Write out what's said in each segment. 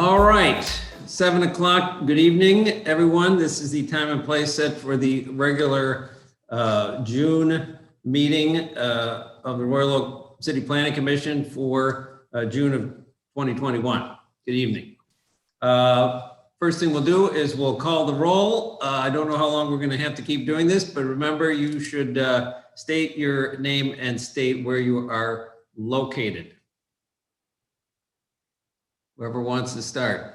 All right, 7 o'clock. Good evening, everyone. This is the time and place set for the regular June meeting of the Royal Oak City Planning Commission for June of 2021. Good evening. First thing we'll do is we'll call the roll. I don't know how long we're going to have to keep doing this, but remember you should state your name and state where you are located. Whoever wants to start.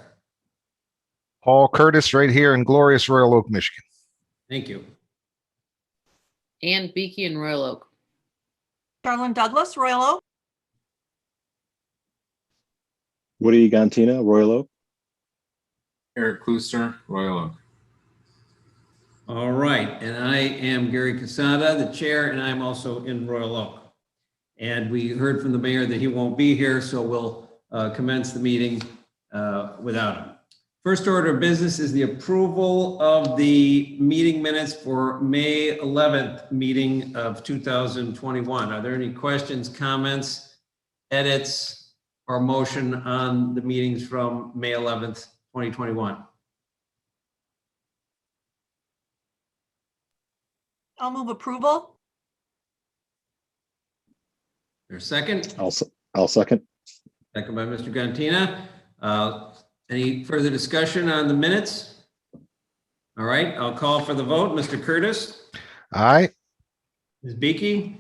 Paul Curtis, right here in glorious Royal Oak, Michigan. Thank you. Ann Beakey in Royal Oak. Charlene Douglas, Royal Oak. Woody Gantina, Royal Oak. Eric Klooster, Royal Oak. All right, and I am Gary Casada, the chair, and I'm also in Royal Oak. And we heard from the mayor that he won't be here, so we'll commence the meeting without him. First order of business is the approval of the meeting minutes for May 11th meeting of 2021. Are there any questions, comments, edits, or motion on the meetings from May 11th, 2021? I'll move approval. There's a second? I'll second. Second by Mr. Gantina. Any further discussion on the minutes? All right, I'll call for the vote. Mr. Curtis? Aye. Ms. Beakey?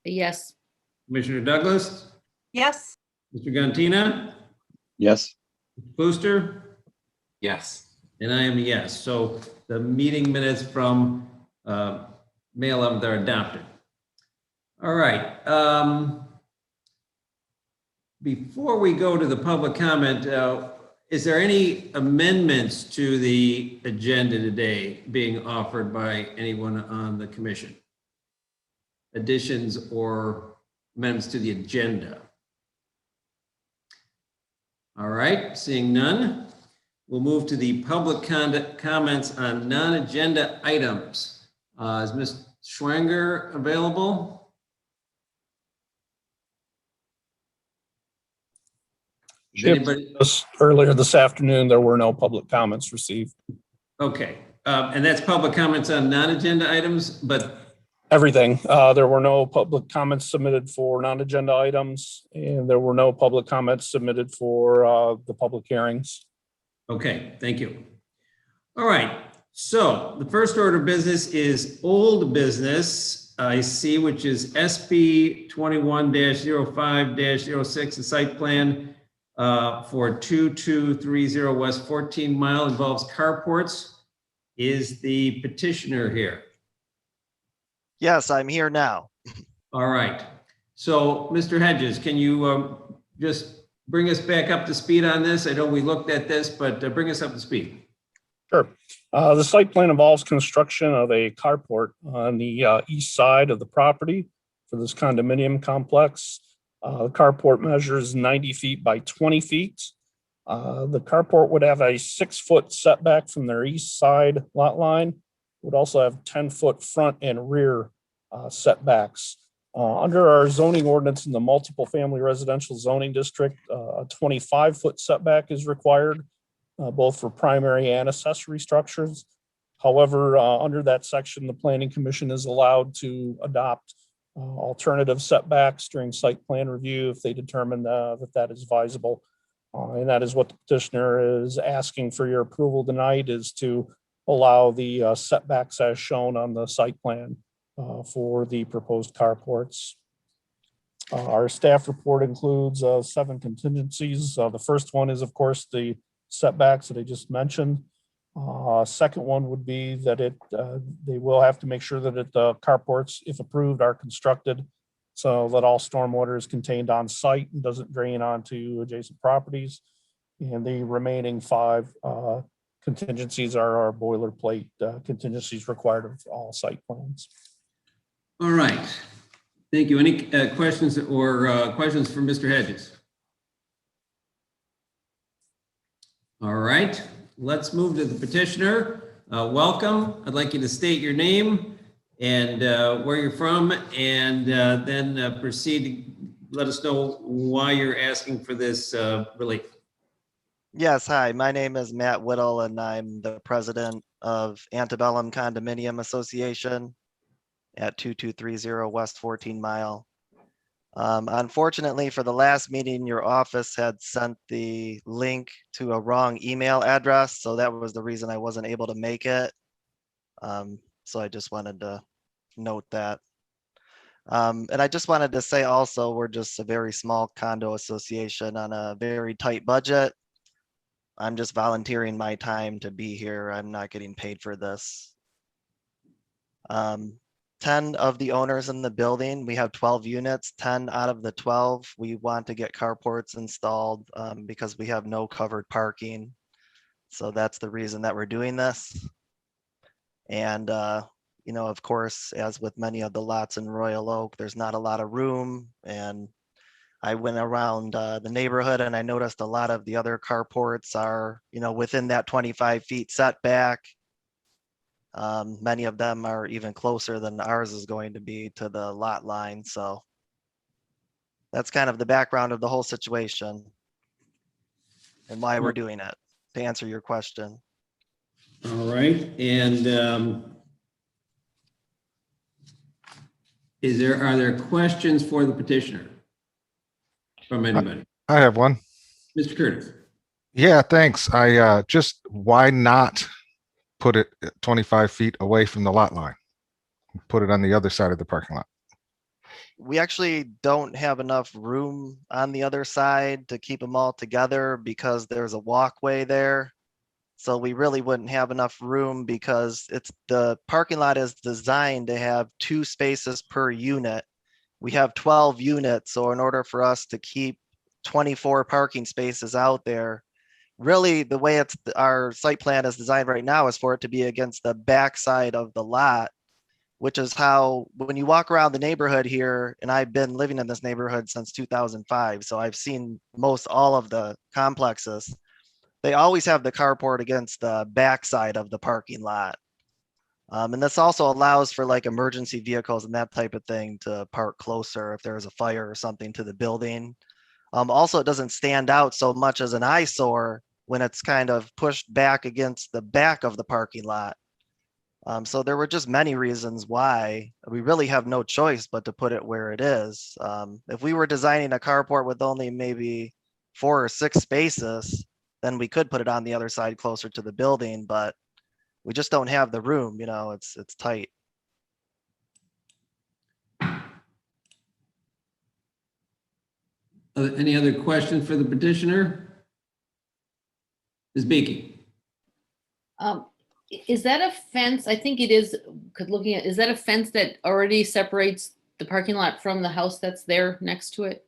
Yes. Commissioner Douglas? Yes. Mr. Gantina? Yes. Booster? Yes. And I am a yes. So the meeting minutes from May 11th are adopted. All right. Before we go to the public comment, is there any amendments to the agenda today being offered by anyone on the commission? Additions or amendments to the agenda? All right, seeing none, we'll move to the public comments on non-agenda items. Is Ms. Schwanger available? Earlier this afternoon, there were no public comments received. Okay, and that's public comments on non-agenda items, but Everything. There were no public comments submitted for non-agenda items, and there were no public comments submitted for the public hearings. okay, thank you. All right, so the first order of business is old business, I see, which is SP 21-05-06, the site plan for 2230 West 14 Mile, involves carports. Is the petitioner here? Yes, I'm here now. All right. So, Mr. Hedges, can you just bring us back up to speed on this? I know we looked at this, but bring us up to speed. Sure. The site plan involves construction of a carport on the east side of the property for this condominium complex. The carport measures 90 feet by 20 feet. The carport would have a 6-foot setback from their east side lot line. Would also have 10-foot front and rear setbacks. Under our zoning ordinance in the multiple family residential zoning district, a 25-foot setback is required, both for primary and accessory structures. However, under that section, the Planning Commission is allowed to adopt alternative setbacks during site plan review if they determine that is advisable. And that is what the petitioner is asking for your approval tonight, is to allow the setbacks as shown on the site plan for the proposed carports. Our staff report includes 7 contingencies. The first one is, of course, the setbacks that I just mentioned. Second one would be that they will have to make sure that the carports, if approved, are constructed so that all stormwater is contained on site and doesn't drain onto adjacent properties. And the remaining 5 contingencies are our boilerplate contingencies required of all site plans. All right. Thank you. Any questions or questions for Mr. Hedges? All right. Let's move to the petitioner. Welcome. I'd like you to state your name and where you're from, and then proceed to let us know why you're asking for this relief. Yes, hi, my name is Matt Whittle and I'm the president of Antebellum Condominium Association at 2230 West 14 Mile. Unfortunately, for the last meeting, your office had sent the link to a wrong email address, so that was the reason I wasn't able to make it. So I just wanted to note that. And I just wanted to say also, we're just a very small condo association on a very tight budget. I'm just volunteering my time to be here. I'm not getting paid for this. 10 of the owners in the building, we have 12 units, 10 out of the 12, we want to get carports installed because we have no covered parking. So that's the reason that we're doing this. And, you know, of course, as with many of the lots in Royal Oak, there's not a lot of room. And I went around the neighborhood and I noticed a lot of the other carports are, you know, within that 25 feet setback. Many of them are even closer than ours is going to be to the lot line. So that's kind of the background of the whole situation and why we're doing it, to answer your question. All right, and are there questions for the petitioner from anybody? I have one. Mr. Curtis? Yeah, thanks. I just, why not put it 25 feet away from the lot line? Put it on the other side of the parking lot. We actually don't have enough room on the other side to keep them all together because there's a walkway there. So we really wouldn't have enough room because the parking lot is designed to have 2 spaces per unit. We have 12 units, so in order for us to keep 24 parking spaces out there, really the way our site plan is designed right now is for it to be against the backside of the lot, which is how, when you walk around the neighborhood here, and I've been living in this neighborhood since 2005, so I've seen most all of the complexes. They always have the carport against the backside of the parking lot. And this also allows for like emergency vehicles and that type of thing to park closer if there's a fire or something to the building. Also, it doesn't stand out so much as an eyesore when it's kind of pushed back against the back of the parking lot. So there were just many reasons why we really have no choice but to put it where it is. If we were designing a carport with only maybe 4 or 6 spaces, then we could put it on the other side closer to the building, but we just don't have the room, you know, it's tight. Any other questions for the petitioner? Ms. Beaky? Is that a fence? I think it is, looking at, is that a fence that already separates the parking lot from the house that's there next to it?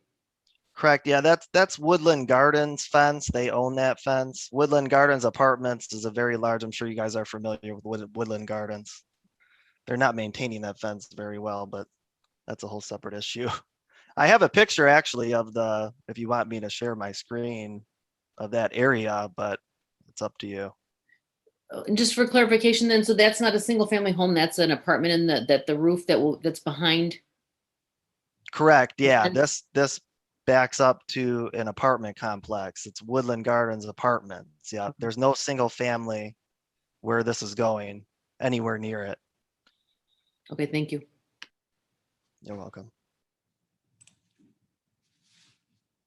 Correct. Yeah, that's Woodland Gardens fence. They own that fence. Woodland Gardens Apartments is a very large, I'm sure you guys are familiar with Woodland Gardens. They're not maintaining that fence very well, but that's a whole separate issue. I have a picture actually of if you want me to share my screen of that area, but it's up to you. And just for clarification then, so that's not a single family home, that's an apartment in the roof that's behind? Correct. Yeah, And- this backs up to an apartment complex. It's Woodland Gardens Apartments. Yeah, there's no single family where this is going anywhere near it. Okay, thank you. You're welcome.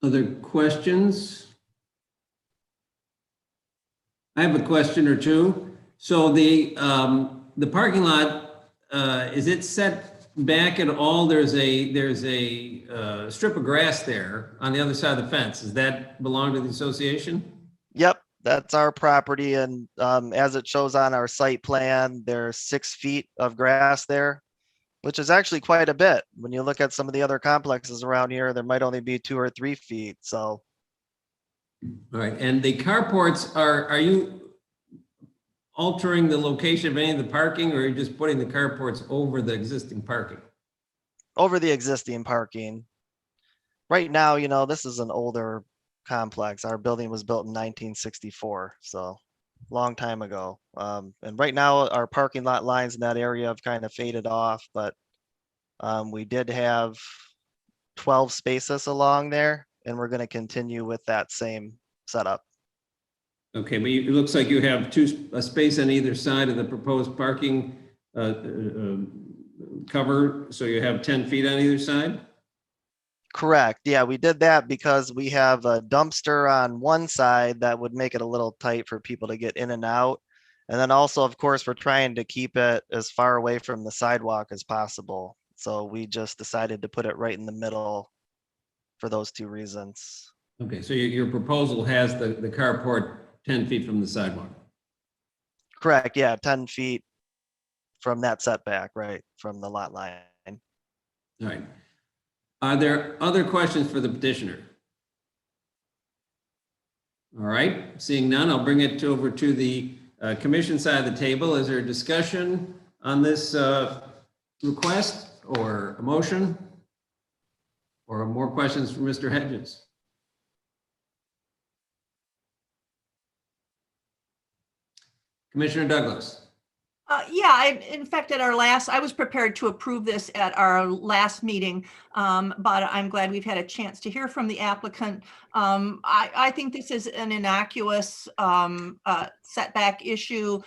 Other questions? I have a question or two. So the parking lot, is it set back at all? There's a strip of grass there on the other side of the fence. Does that belong to the association? Yep, that's our property, and as it shows on our site plan, there's 6 feet of grass there, which is actually quite a bit. When you look at some of the other complexes around here, there might only be 2 or 3 feet. So All right, and the carports, are you altering the location of any of the parking, or are you just putting the carports over the existing parking? over the existing parking. Right now, you know, this is an older complex. Our building was built in 1964, so long time ago. And right now, our parking lot lines in that area have kind of faded off, but we did have 12 spaces along there, and we're going to continue with that same setup. Okay, but it looks like you have a space on either side of the proposed parking cover, so you have 10 feet on either side? Correct. Yeah, we did that because we have a dumpster on one side that would make it a little tight for people to get in and out. And then also, of course, we're trying to keep it as far away from the sidewalk as possible. So we just decided to put it right in the middle for those two reasons. Okay, so your proposal has the carport 10 feet from the sidewalk. Correct. Yeah, 10 feet from that setback, right, from the lot line. All right. Are there other questions for the petitioner? All right, seeing none, I'll bring it over to the commission side of the table. Is there a discussion on this request or a motion? Or more questions for Mr. Hedges? Commissioner Douglas. Yeah, in fact, I was prepared to approve this at our last meeting, but I'm glad we've had a chance to hear from the applicant. I think this is an innocuous setback issue.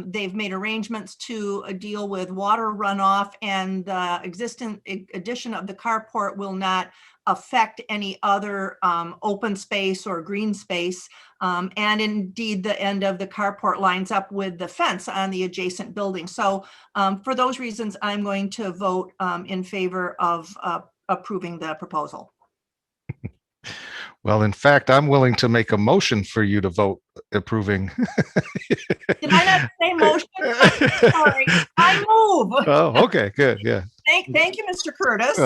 They've made arrangements to deal with water runoff, and the existing addition of the carport will not affect any other open space or green space. And indeed, the end of the carport lines up with the fence on the adjacent building. So for those reasons, I'm going to vote in favor of approving the proposal. Well, in fact, I'm willing to make a motion for you to vote approving. Did I not say motion? I'm sorry. I move. Oh, okay, good. Yeah. Thank you, Mr. Curtis.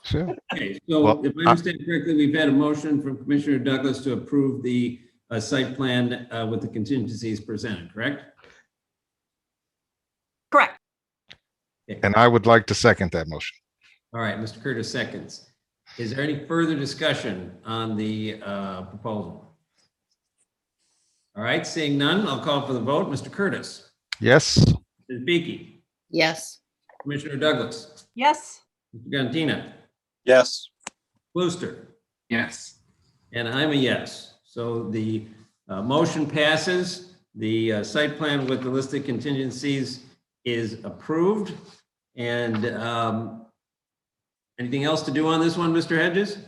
Sure. Okay, so Well, if I understand correctly, we've had a motion from Commissioner Douglas to approve the site plan with the contingencies presented, correct? Correct. And I would like to second that motion. All right, Mr. Curtis seconds. Is there any further discussion on the proposal? All right, seeing none, I'll call for the vote. Mr. Curtis. Yes. Ms. Beaky. Yes. Commissioner Douglas. Yes. Mr. Gantina. Yes. Klooster. Yes. And I'm a yes. So the motion passes. The site plan with the listed contingencies is approved. And anything else to do on this one, Mr. Hedges?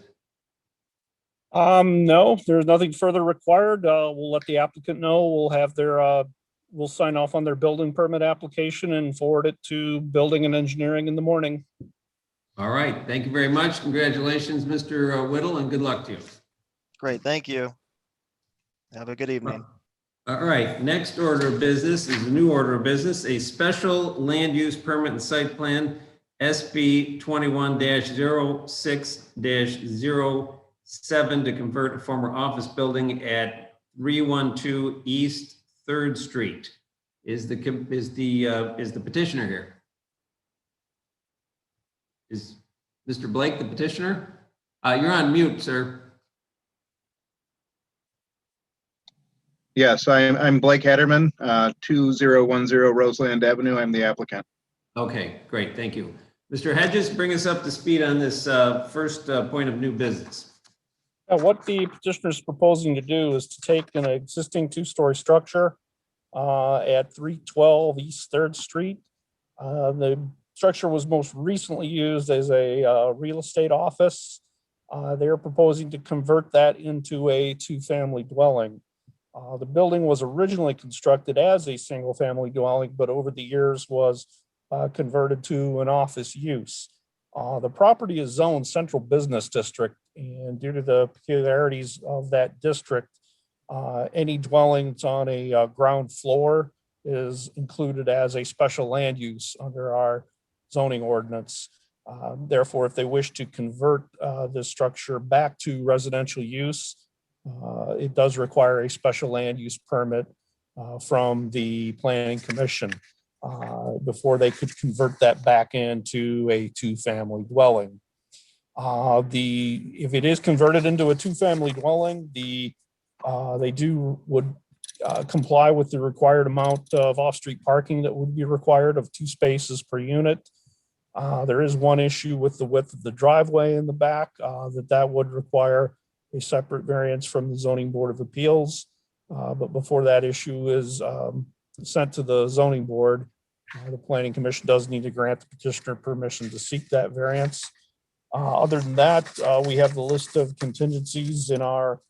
No, there's nothing further required. We'll let the applicant know. We'll have their, we'll sign off on their building permit application and forward it to building and engineering in the morning. All right. Thank you very much. Congratulations, Mr. Whittle, and good luck to you. Great, thank you. Have a good evening. All right. Next order of business is a new order of business, a special land use permit and site plan SB 21-06-07 to convert a former office building at 312 East 3rd Street. Is the petitioner here? Is Mr. Blake the petitioner? You're on mute, sir. Yes, I'm Blake Hatterman, 2010 Roseland Avenue. I'm the applicant. Okay, great. Thank you. Mr. Hedges, bring us up to speed on this first point of new business. What the petitioner is proposing to do is to take an existing two-story structure at 312 East 3rd Street. The structure was most recently used as a real estate office. They're proposing to convert that into a two-family dwelling. The building was originally constructed as a single-family dwelling, but over the years was converted to an office use. The property is zoned Central Business District, and due to the peculiarities of that district, any dwellings on a ground floor is included as a special land use under our zoning ordinance. Therefore, if they wish to convert this structure back to residential use, it does require a special land use permit from the Planning Commission before they could convert that back into a two-family dwelling. If it is converted into a two-family dwelling, they would comply with the required amount of off-street parking that would be required of 2 spaces per unit. There is one issue with the width of the driveway in the back that would require a separate variance from the Zoning Board of Appeals. But before that issue is sent to the zoning board, the planning commission does need to grant the petitioner permission to seek that variance. Other than that, we have the list of contingencies in our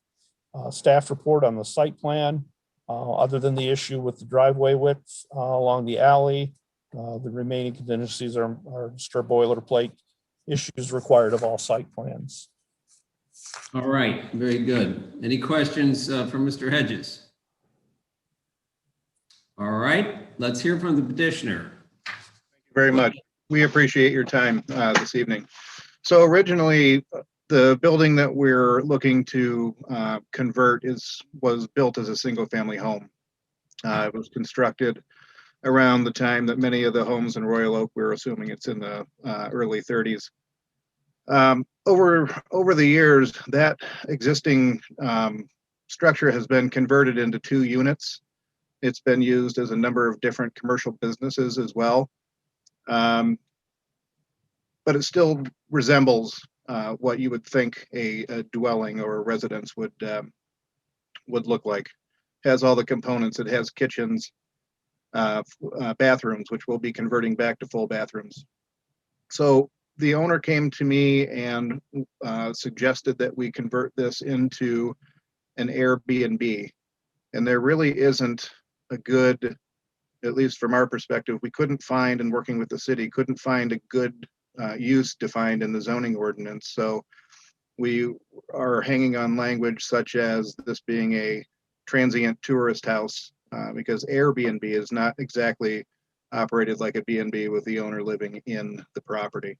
staff report on the site plan. Other than the issue with the driveway width along the alley, the remaining contingencies are just our boilerplate issues required of all site plans. All right, very good. Any questions from Mr. Hedges? All right, let's hear from the petitioner. Very much. We appreciate your time this evening. So originally, the building that we're looking to convert was built as a single-family home. It was constructed around the time that many of the homes in Royal Oak, we're assuming it's in the early 30s. Over the years, that existing structure has been converted into 2 units. It's been used as a number of different commercial businesses as well. But it still resembles what you would think a dwelling or a residence would look like. Has all the components. It has kitchens, bathrooms, which we'll be converting back to full bathrooms. So the owner came to me and suggested that we convert this into an Airbnb. And there really isn't a good, at least from our perspective, we couldn't find, in working with the city, couldn't find a good use defined in the zoning ordinance. So we are hanging on language such as this being a transient tourist house, because Airbnb is not exactly operated like a B&B with the owner living in the property.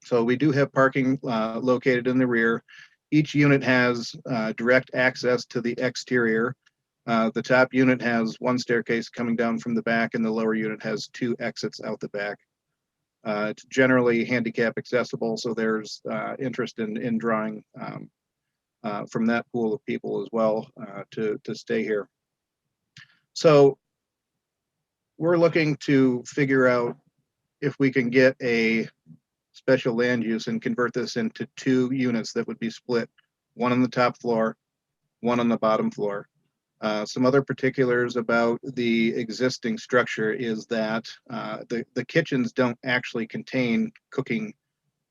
So we do have parking located in the rear. Each unit has direct access to the exterior. The top unit has 1 staircase coming down from the back, and the lower unit has 2 exits out the back. It's generally handicap accessible, so there's interest in drawing from that pool of people as well to stay here. So we're looking to figure out if we can get a special land use and convert this into 2 units that would be split, 1 on the top floor, 1 on the bottom floor. Some other particulars about the existing structure is that the kitchens don't actually contain cooking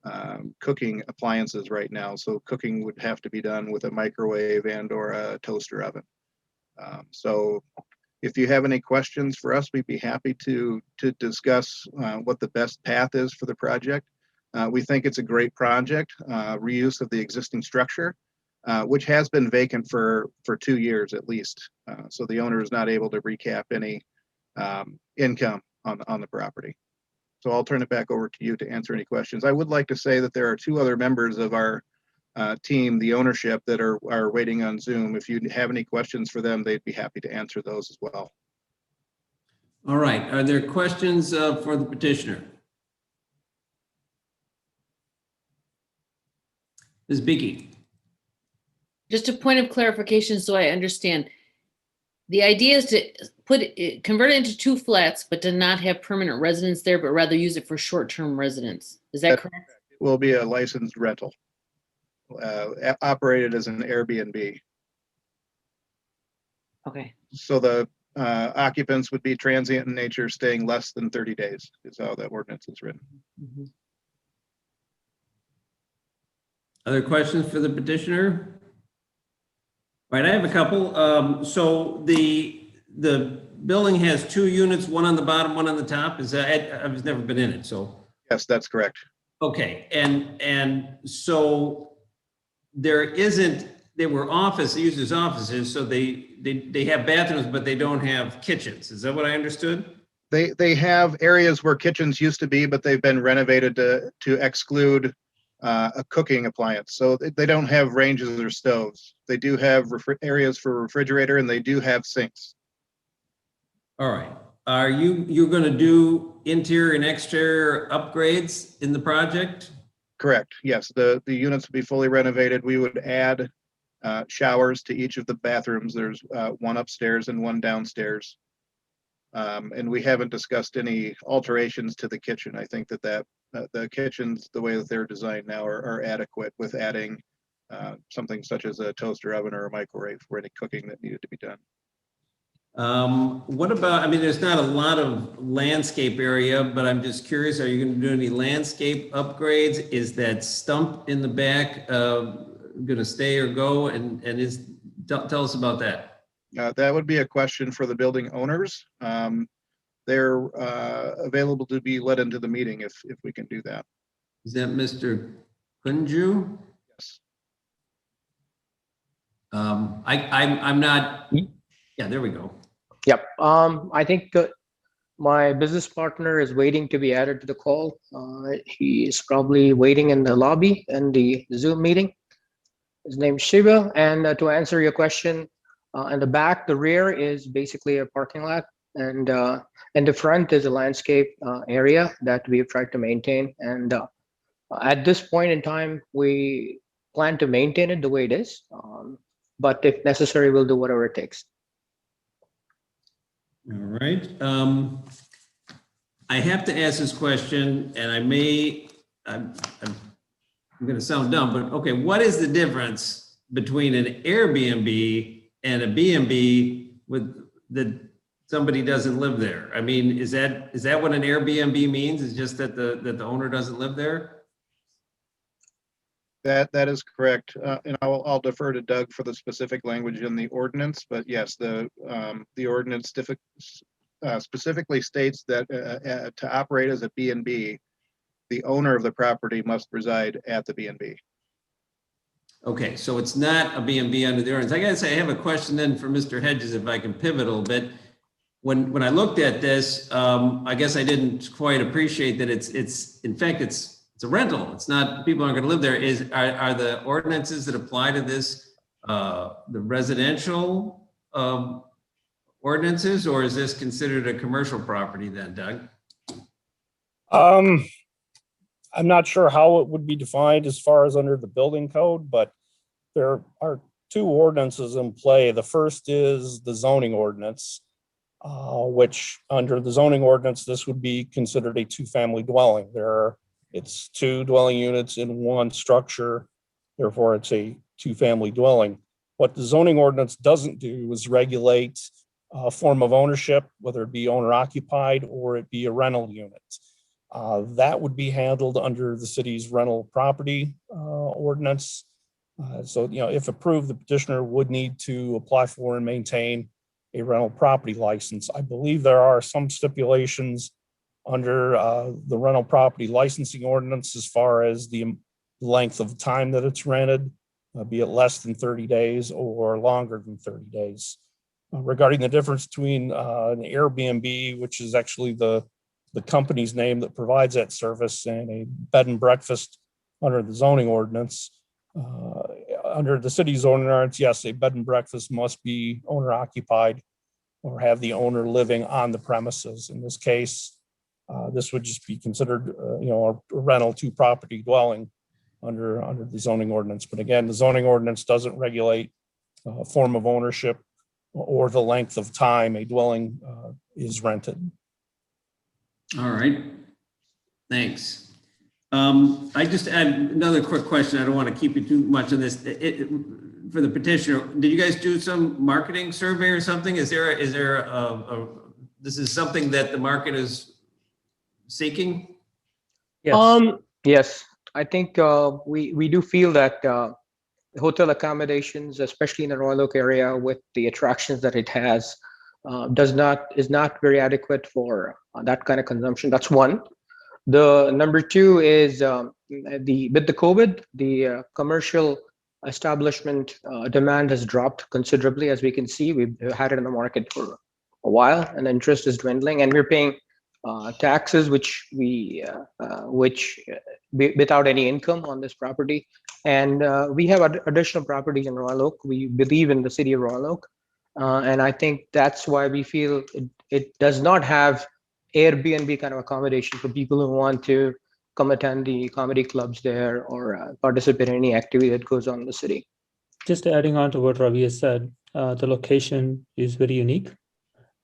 appliances right now. So cooking would have to be done with a microwave and or a toaster oven. So if you have any questions for us, we'd be happy to discuss what the best path is for the project. We think it's a great project, reuse of the existing structure, which has been vacant for 2 years at least. So the owner is not able to recap any income on the property. So I'll turn it back over to you to answer any questions. I would like to say that there are 2 other members of our team, the ownership, that are waiting on Zoom. If you have any questions for them, they'd be happy to answer those as well. All right, are there questions for the petitioner? Ms. Beaky. Just a point of clarification so I understand. The idea is to convert it into 2 flats, but to not have permanent residents there, but rather use it for short-term residents. Is that correct? It will be a licensed rental, operated as an Airbnb. Okay. So the occupants would be transient in nature, staying less than 30 days is how that ordinance is written. Mhm. Other questions for the petitioner? All right, I have a couple. So the building has 2 units, 1 on the bottom, 1 on the top. Is that, I've never been in it, so. Yes, that's correct. Okay, and so there isn't, they were used as offices, so they have bathrooms, but they don't have kitchens. Is that what I understood? They have areas where kitchens used to be, but they've been renovated to exclude a cooking appliance. So they don't have ranges or stoves. They do have areas for refrigerator, and they do have sinks. All right. Are you're going to do interior and exterior upgrades in the project? Correct. Yes, the units will be fully renovated. We would add showers to each of the bathrooms. There's 1 upstairs and 1 downstairs. And we haven't discussed any alterations to the kitchen. I think that the kitchens, the way that they're designed now, are adequate, with adding something such as a toaster oven or a microwave for any cooking that needed to be done. What about, I mean, there's not a lot of landscape area, but I'm just curious, are you going to do any landscape upgrades? Is that stump in the back going to stay or go? And tell us about that. That would be a question for the building owners. They're available to be let into the meeting if we can do that. Is that Mr. Kunju? Yes. I'm not, yeah, there we go. Yep. I think my business partner is waiting to be added to the call. He is probably waiting in the lobby in the Zoom meeting. His name's Shiva. And to answer your question, in the back, the rear is basically a parking lot. And in the front is a landscape area that we've tried to maintain. And at this point in time, we plan to maintain it the way it is. But if necessary, we'll do whatever it takes. All right. I have to ask this question, and I'm going to sound dumb, but okay, what is the difference between an Airbnb and a B&B with somebody doesn't live there? I mean, is that what an Airbnb means? Is just that the owner doesn't live there? That is correct. And I'll defer to Doug for the specific language in the ordinance, but yes, the ordinance specifically states that to operate as a B&B, the owner of the property must reside at the B&B. Okay, so it's not a B&B under the ordinance. I gotta say, I have a question then for Mr. Hedges, if I can pivot a little bit. When I looked at this, I guess I didn't quite appreciate that it's in fact, it's a rental. It's not, people aren't going to live there. Are the ordinances that apply to this the residential ordinances, or is this considered a commercial property then, Doug? I'm not sure how it would be defined as far as under the building code, but there are two ordinances in play. The first is the zoning ordinance, which under the zoning ordinance, this would be considered a two-family dwelling. It's two dwelling units in one structure, therefore it's a two-family dwelling. What the zoning ordinance doesn't do is regulate a form of ownership, whether it be owner-occupied or it be a rental unit. That would be handled under the city's rental property ordinance. So, if approved, the petitioner would need to apply for and maintain a rental property license. I believe there are some stipulations under the rental property licensing ordinance as far as the length of time that it's rented, be it less than 30 days or longer than 30 days. Regarding the difference between an Airbnb, which is actually the company's name that provides that service, and a bed and breakfast under the zoning ordinance. Under the city's ordinance, yes, a bed and breakfast must be owner occupied or have the owner living on the premises. In this case, this would just be considered, a rental to property dwelling under the zoning ordinance. But again, the zoning ordinance doesn't regulate form of ownership or the length of time a dwelling is rented. All right, thanks. I just add another quick question. I don't want to keep you too much on this. For the petitioner, did you guys do some marketing survey or something? Is there this is something that the market is seeking? Yes. Yes, I think we do feel that hotel accommodations, especially in the Royal Oak area with the attractions that it has, is not very adequate for that kind of consumption. That's one. The number two is with the COVID, the commercial establishment demand has dropped considerably. As we can see, we've had it in the market for a while, and interest is dwindling, and we're paying taxes without any income on this property. And we have additional properties in Royal Oak. We believe in the city of Royal Oak, and I think that's why we feel it does not have Airbnb kind of accommodation for people who want to come attend the comedy clubs there or participate in any activity that goes on in the city. Just adding on to what Ravi has said, the location is very unique.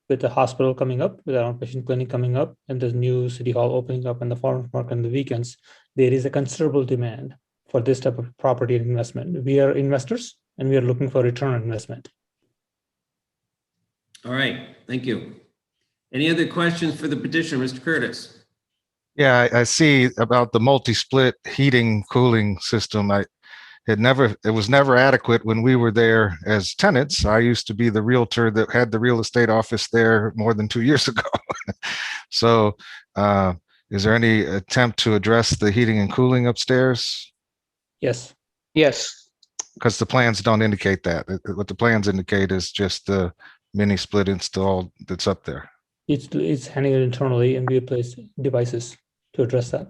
With the hospital coming up, with our outpatient clinic coming up, and the new city hall opening up and the farmers market on the weekends, there is a considerable demand for this type of property investment. We are investors and we are looking for return on investment. All right, thank you. Any other questions for the petitioner, Mr. Curtis? Yeah, I see about the multi-split heating cooling system. It was never adequate when we were there as tenants. I used to be the realtor that had the real estate office there more than 2 years ago. So is there any attempt to address the heating and cooling upstairs? Yes, Yes, Because the plans don't indicate that. What the plans indicate is just the mini split installed that's up there. it's handled internally and we place devices to address that.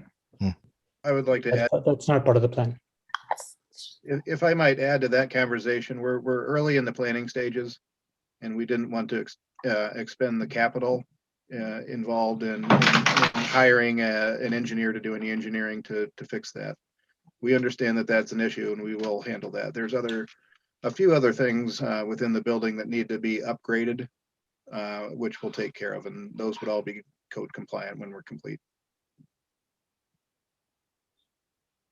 I would like to add, That's not part of the plan. if I might add to that conversation, we're early in the planning stages, and we didn't want to expend the capital involved in hiring an engineer to do any engineering to fix that. We understand that that's an issue, and we will handle that. There's a few other things within the building that need to be upgraded, which we'll take care of, and those would all be code compliant when we're complete.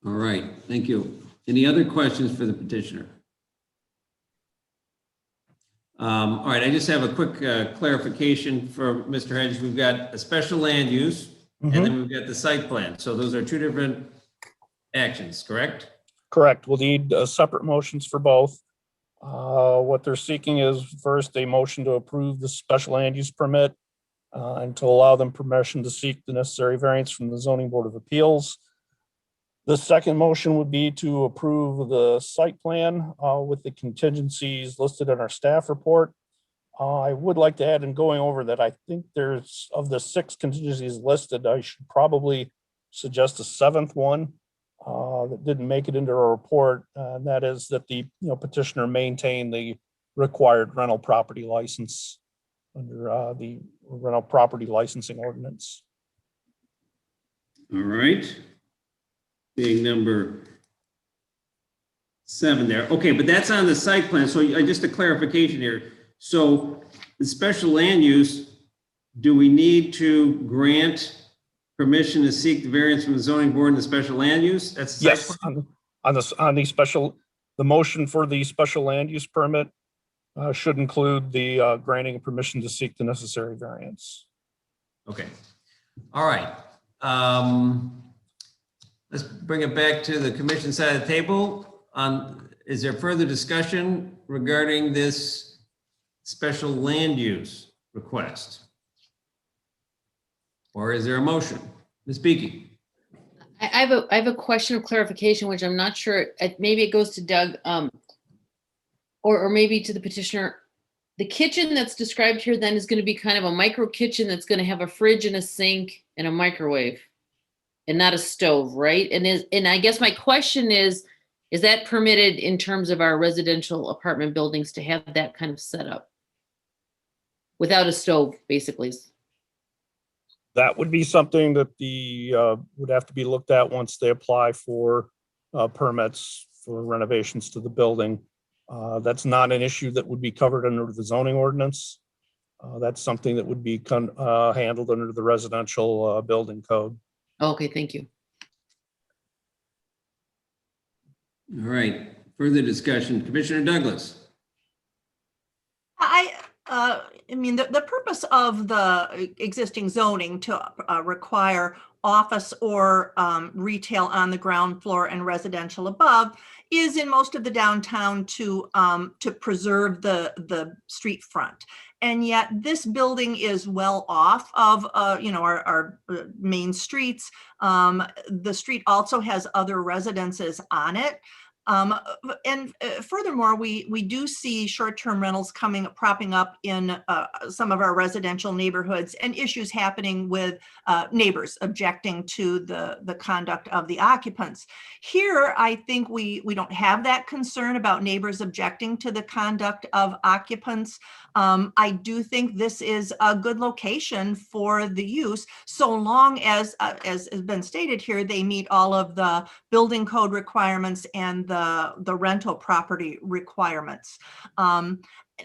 All right, thank you. Any other questions for the petitioner? All right, I just have a quick clarification for Mr. Hedges. We've got a special land use, and then we've got the site plan. So those are two different actions, correct? Correct. We'll need separate motions for both. What they're seeking is first a motion to approve the special land use permit and to allow them permission to seek the necessary variance from the Zoning Board of Appeals. The second motion would be to approve the site plan with the contingencies listed in our staff report. I would like to add, in going over that, I think there's, of the 6 contingencies listed, I should probably suggest a 7th one that didn't make it into our report. And that is that the petitioner maintain the required rental property license under the rental property licensing ordinance. All right. Being number 7 there. Okay, but that's on the site plan. So just a clarification here. So the special land use, do we need to grant permission to seek the variance from the zoning board and the special land use? That's the Yes, site plan? on the special, the motion for the special land use permit should include the granting of permission to seek the necessary variance. Okay. All right. Let's bring it back to the commission side of the table. Is there further discussion regarding this special land use request? Or is there a motion? Ms. Beaky? I have a question of clarification, which I'm not sure, maybe it goes to Doug, or maybe to the petitioner. The kitchen that's described here then is going to be kind of a micro kitchen that's going to have a fridge and a sink and a microwave and not a stove, right? And I guess my question is that permitted in terms of our residential apartment buildings to have that kind of setup without a stove, basically? That would be something that would have to be looked at once they apply for permits for renovations to the building. That's not an issue that would be covered under the zoning ordinance. That's something that would be handled under the residential building code. Okay, thank you. All right, further discussion. Commissioner Douglas? I mean, the purpose of the existing zoning to require office or retail on the ground floor and residential above is in most of the downtown to preserve the street front. And yet this building is well off of our main streets. The street also has other residences on it. And furthermore, we do see short-term rentals propping up in some of our residential neighborhoods, and issues happening with neighbors objecting to the conduct of the occupants. Here, I think we don't have that concern about neighbors objecting to the conduct of occupants. I do think this is a good location for the use, so long as has been stated here, they meet all of the building code requirements and the rental property requirements.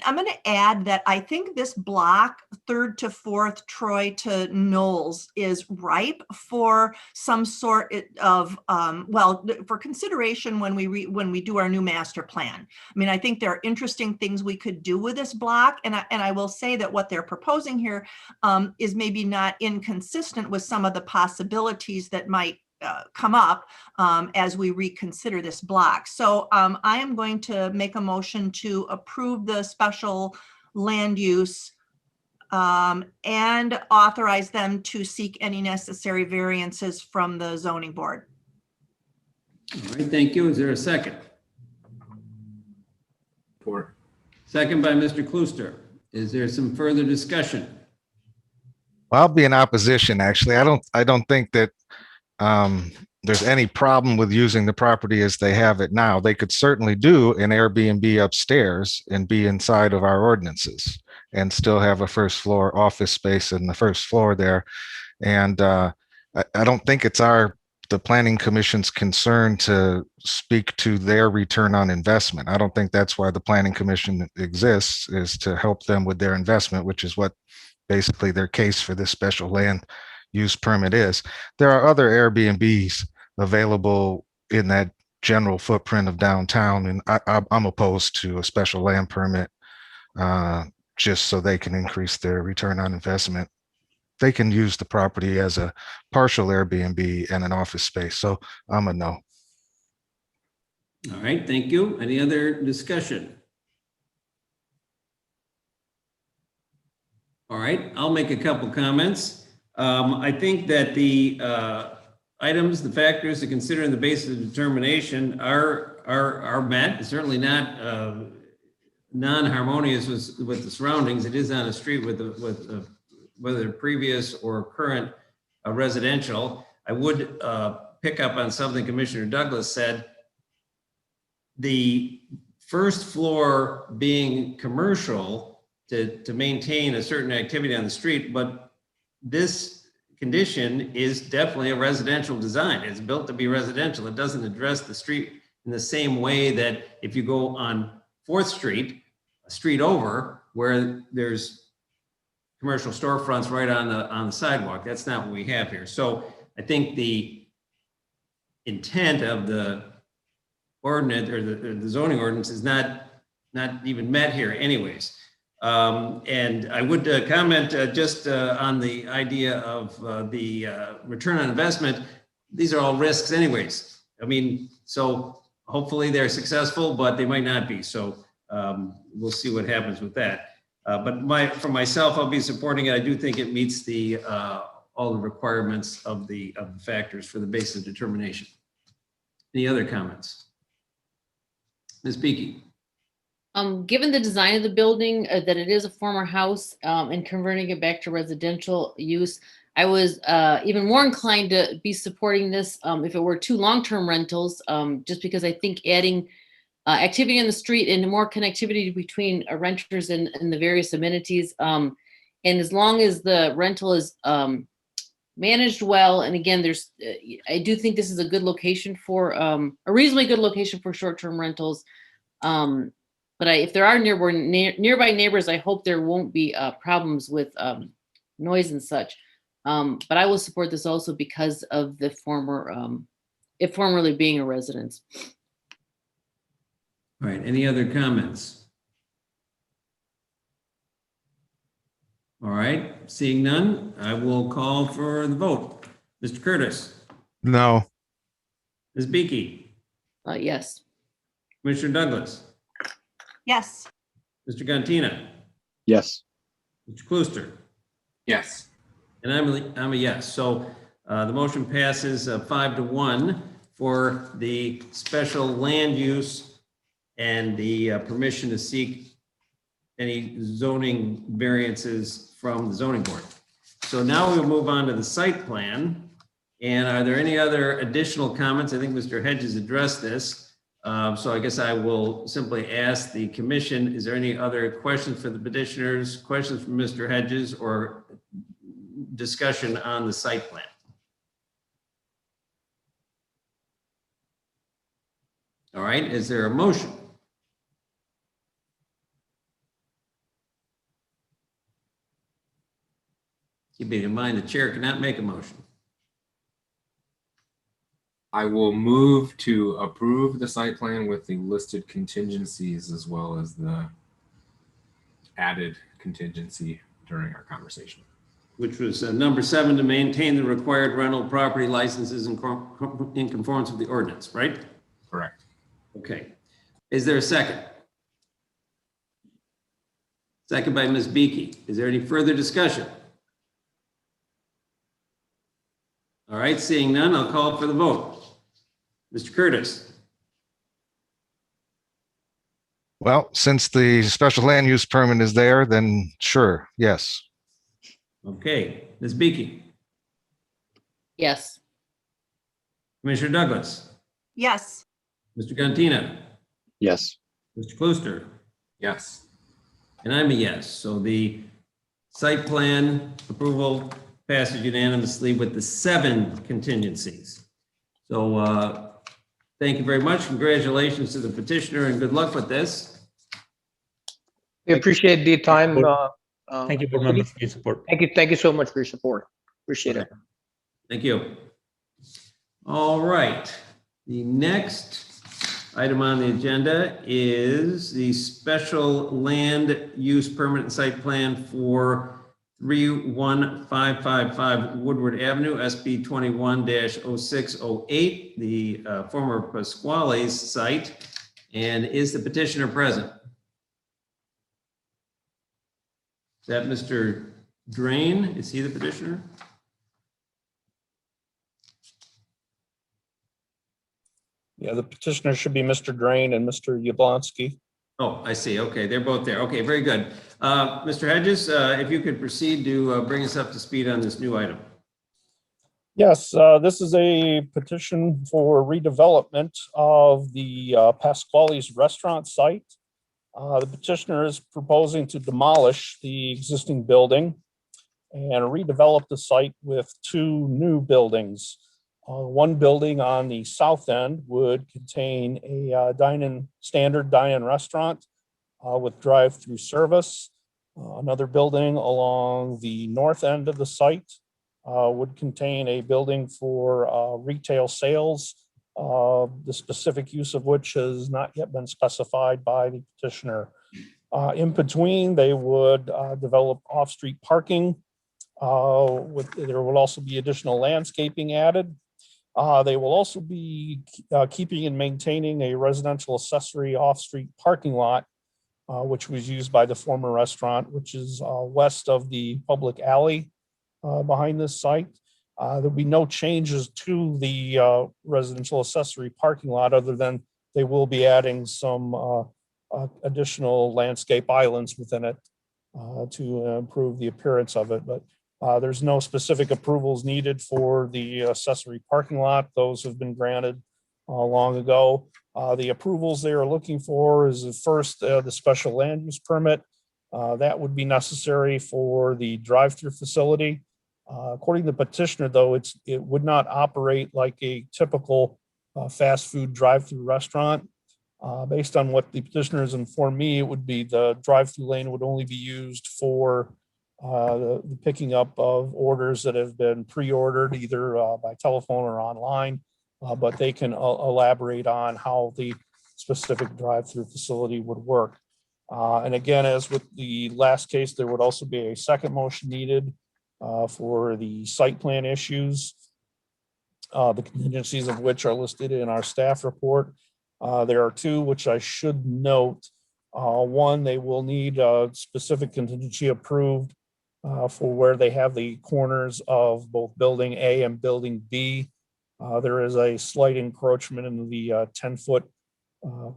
I'm going to add that I think this block, 3rd to 4th, Troy to Knowles, is ripe for some sort of, well, for consideration when we do our new master plan. I mean, I think there are interesting things we could do with this block, and I will say that what they're proposing here is maybe not inconsistent with some of the possibilities that might come up as we reconsider this block. So I am going to make a motion to approve the special land use and authorize them to seek any necessary variances from the zoning board. All right, thank you. Is there a second? Support. Second by Mr. Klooster. Is there some further discussion? I'll be in opposition, actually. I don't think that there's any problem with using the property as they have it now. They could certainly do an Airbnb upstairs and be inside of our ordinances and still have a first floor office space in the first floor there. And I don't think it's the planning commission's concern to speak to their return on investment. I don't think that's why the planning commission exists, is to help them with their investment, which is what basically their case for this special land use permit is. There are other Airbnbs available in that general footprint of downtown, and I'm opposed to a special land permit just so they can increase their return on investment. They can use the property as a partial Airbnb and an office space. So I'm a no. All right, thank you. Any other discussion? All right, I'll make a couple comments. I think that the items, the factors to consider in the basis of determination are met. It's certainly not non-harmonious with the surroundings. It is on a street with whether previous or current residential. I would pick up on something Commissioner Douglas said. The first floor being commercial to maintain a certain activity on the street, but this condition is definitely a residential design. It's built to be residential. It doesn't address the street in the same way that if you go on 4th Street, a street over, where there's commercial storefronts right on the sidewalk. That's not what we have here. So I think the intent of the ordinance or the zoning ordinance is not even met here anyways. And I would comment just on the idea of the return on investment. These are all risks anyways. I mean, so hopefully they're successful, but they might not be. So we'll see what happens with that. But for myself, I'll be supporting it. I do think it meets all the requirements of the factors for the basis of determination. Any other comments? Ms. Beakey. Given the design of the building, that it is a former house, and converting it back to residential use, I was even more inclined to be supporting this if it were 2 long-term rentals, just because I think adding activity in the street and more connectivity between renters and the various amenities. And as long as the rental is managed well, and again, I do think this is a good location for a reasonably good location for short-term rentals. But if there are nearby neighbors, I hope there won't be problems with noise and such. But I will support this also because of the it formerly being a residence. All right, any other comments? All right, seeing none, I will call for the vote. Mr. Curtis. No. Ms. Beakey. Yes. Commissioner Douglas. Yes. Mr. Gantina. Yes. Mr. Klooster. Yes. And I'm a yes. So the motion passes 5-1 for the special land use and the permission to seek any zoning variances from the zoning board. So now we'll move on to the site plan. And are there any other additional comments? I think Mr. Hedges addressed this. So I guess I will simply ask the commission, is there any other questions for the petitioners, questions from Mr. Hedges, or discussion on the site plan? All right, is there a motion? keeping in mind the chair cannot make a motion. I will move to approve the site plan with the listed contingencies as well as the added contingency during our conversation. Which was number 7, to maintain the required rental property licenses in conformance with the ordinance, right? Correct. Okay. Is there a second? Second by Ms. Beakey. Is there any further discussion? All right, seeing none, I'll call for the vote. Mr. Curtis? Well, since the special land use permit is there, then sure, yes. Okay. Ms. Beakey? Yes. Commissioner Douglas? Yes. Mr. Cantina? Yes. Mr. Klooster? Yes. And I'm a yes. So the site plan approval passes unanimously with the 7 contingencies. So thank you very much. Congratulations to the petitioner and good luck with this. We appreciate the time. Thank you, board members, for your support. Thank you so much for your support. Appreciate it. Thank you. All right. The next item on the agenda is the special land use permit and site plan for 31555 Woodward Avenue, SB 21-0608, the former Pasquale's site. And is the petitioner present? Is that Mr. Drain? Is he the petitioner? Yeah, the petitioner should be Mr. Drain and Mr. Yablonsky. Oh, I see. Okay, they're both there. Okay, very good. Mr. Hedges, if you could proceed to bring us up to speed on this new item. Yes, this is a petition for redevelopment of the Pasquale's restaurant site. The petitioner is proposing to demolish the existing building and redevelop the site with 2 new buildings. One building on the south end would contain a standard dine-in restaurant with drive-through service. Another building along the north end of the site would contain a building for retail sales, the specific use of which has not yet been specified by the petitioner. In between, they would develop off-street parking. There will also be additional landscaping added. They will also be keeping and maintaining a residential accessory off-street parking lot, which was used by the former restaurant, which is west of the public alley behind this site. There'll be no changes to the residential accessory parking lot other than they will be adding some additional landscape islands within it to improve the appearance of it. But there's no specific approvals needed for the accessory parking lot. Those have been granted long ago. The approvals they are looking for is first the special land use permit. That would be necessary for the drive-through facility. According to the petitioner, though, it would not operate like a typical fast food drive-through restaurant. Based on what the petitioner has informed me, it would be the drive-through lane would only be used for the picking up of orders that have been pre-ordered either by telephone or online, but they can elaborate on how the specific drive-through facility would work. And again, as with the last case, there would also be a second motion needed for the site plan issues, the contingencies of which are listed in our staff report. There are 2 which I should note. One, they will need a specific contingency approved for where they have the corners of both building A and building B. There is a slight encroachment in the 10-foot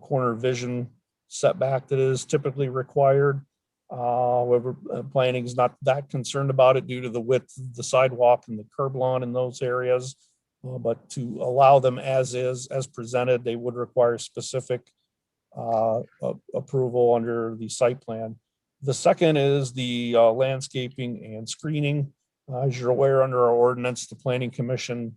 corner vision setback that is typically required. However, planning is not that concerned about it due to the width of the sidewalk and the curb lawn in those areas. But to allow them as is, as presented, they would require specific approval under the site plan. The second is the landscaping and screening. As you're aware, under our ordinance, the Planning Commission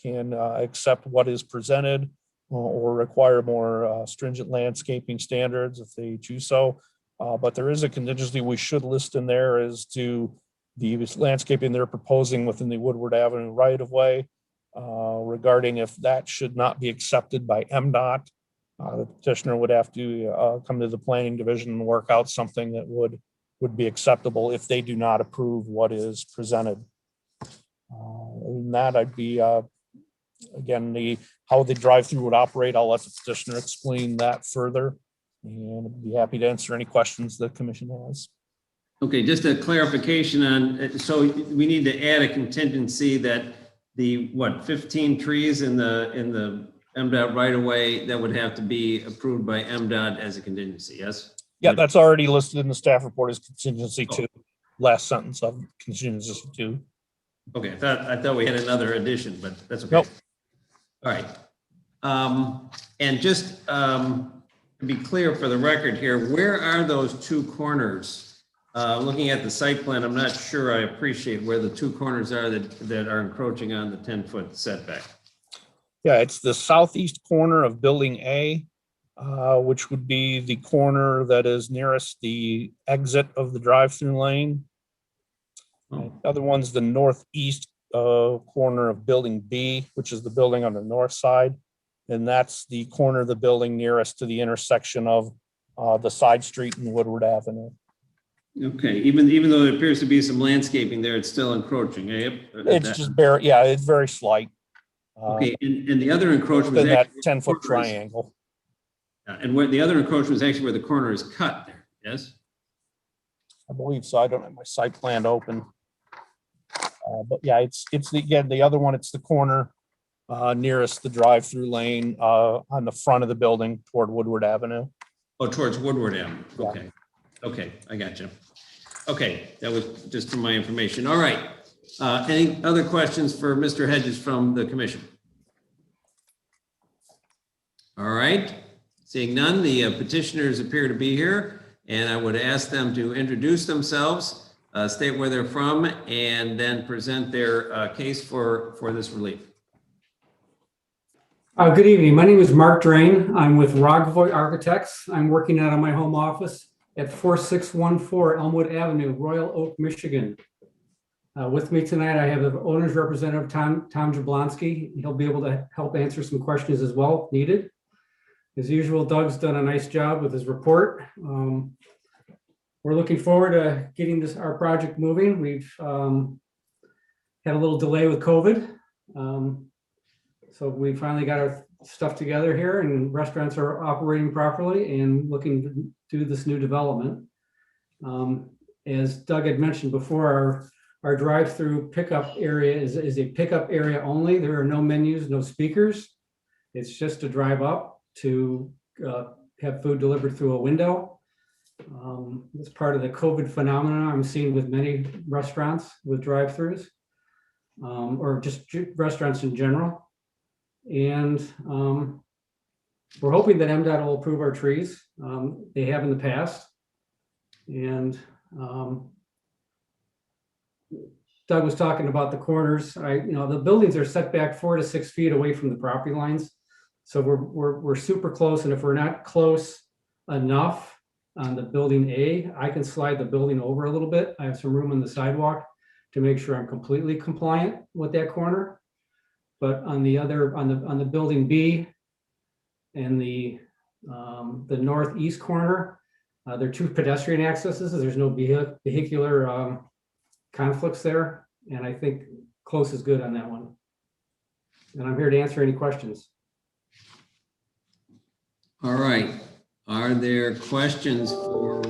can accept what is presented or require more stringent landscaping standards if they choose so. But there is a contingency we should list in there as to the landscaping they're proposing within the Woodward Avenue right of way, regarding if that should not be accepted by MDOT. The petitioner would have to come to the planning division and work out something that would be acceptable if they do not approve what is presented. Other than that, I'd be, again, how the drive-through would operate, I'll let the petitioner explain that further. And I'd be happy to answer any questions the commission has. Okay, just a clarification on, so we need to add a contingency that the, 15 trees in the MDOT right away, that would have to be approved by MDOT as a contingency, yes? Yeah, that's already listed in the staff report as contingency 2, last sentence of contingency 2. Okay, I thought we had another addition, but that's okay. Nope. All right. And just to be clear for the record here, where are those two corners? Looking at the site plan, I'm not sure I appreciate where the two corners are that are encroaching on the 10-foot setback. Yeah, it's the southeast corner of Building A, which would be the corner that is nearest the exit of the drive-through lane. The other one's the northeast corner of Building B, which is the building on the north side. And that's the corner of the building nearest to the intersection of the side street and Woodward Avenue. Okay, even though there appears to be some landscaping there, it's still encroaching. Eh? It's just bare, yeah, it's very slight. Okay, and the other encroachment Within is that actually 10-foot triangle. And where the other encroachment is actually where the corner is cut there, yes? I believe so. I don't have my site plan open. But yeah, it's the other one, it's the corner nearest the drive-through lane on the front of the building toward Woodward Avenue. Oh, towards Woodward Avenue. Yeah. Okay. Okay, I got you. Okay, that was just for my information. All right. Any other questions for Mr. Hedges from the commission? All right. Seeing none, the petitioners appear to be here, and I would ask them to introduce themselves, state where they're from, and then present their case for this relief. Good evening. My name is Mark Drain. I'm with WROK Architects. I'm working out of my home office at 4614 Elmwood Avenue, Royal Oak, Michigan. With me tonight, I have the owner's representative, Tom Jablonski. He'll be able to help answer some questions as well if needed. As usual, Doug's done a nice job with his report. We're looking forward to getting our project moving. We've had a little delay with COVID. So we finally got our stuff together here and restaurants are operating properly and looking to do this new development. As Doug had mentioned before, our drive-through pickup area is a pickup area only. There are no menus, no speakers. It's just to drive up to have food delivered through a window. It's part of the COVID phenomenon I'm seeing with many restaurants with drive-throughs, or just restaurants in general. And we're hoping that MDOT will approve our trees. They have in the past. And Doug was talking about the corners. The buildings are set back 4 to 6 feet away from the property lines. So we're super close. And if we're not close enough on the building A, I can slide the building over a little bit. I have some room on the sidewalk to make sure I'm completely compliant with that corner. But on the building B and the northeast corner, there are 2 pedestrian accesses. There's no vehicular conflicts there. And I think close is good on that one. And I'm here to answer any questions. All right. Are there questions for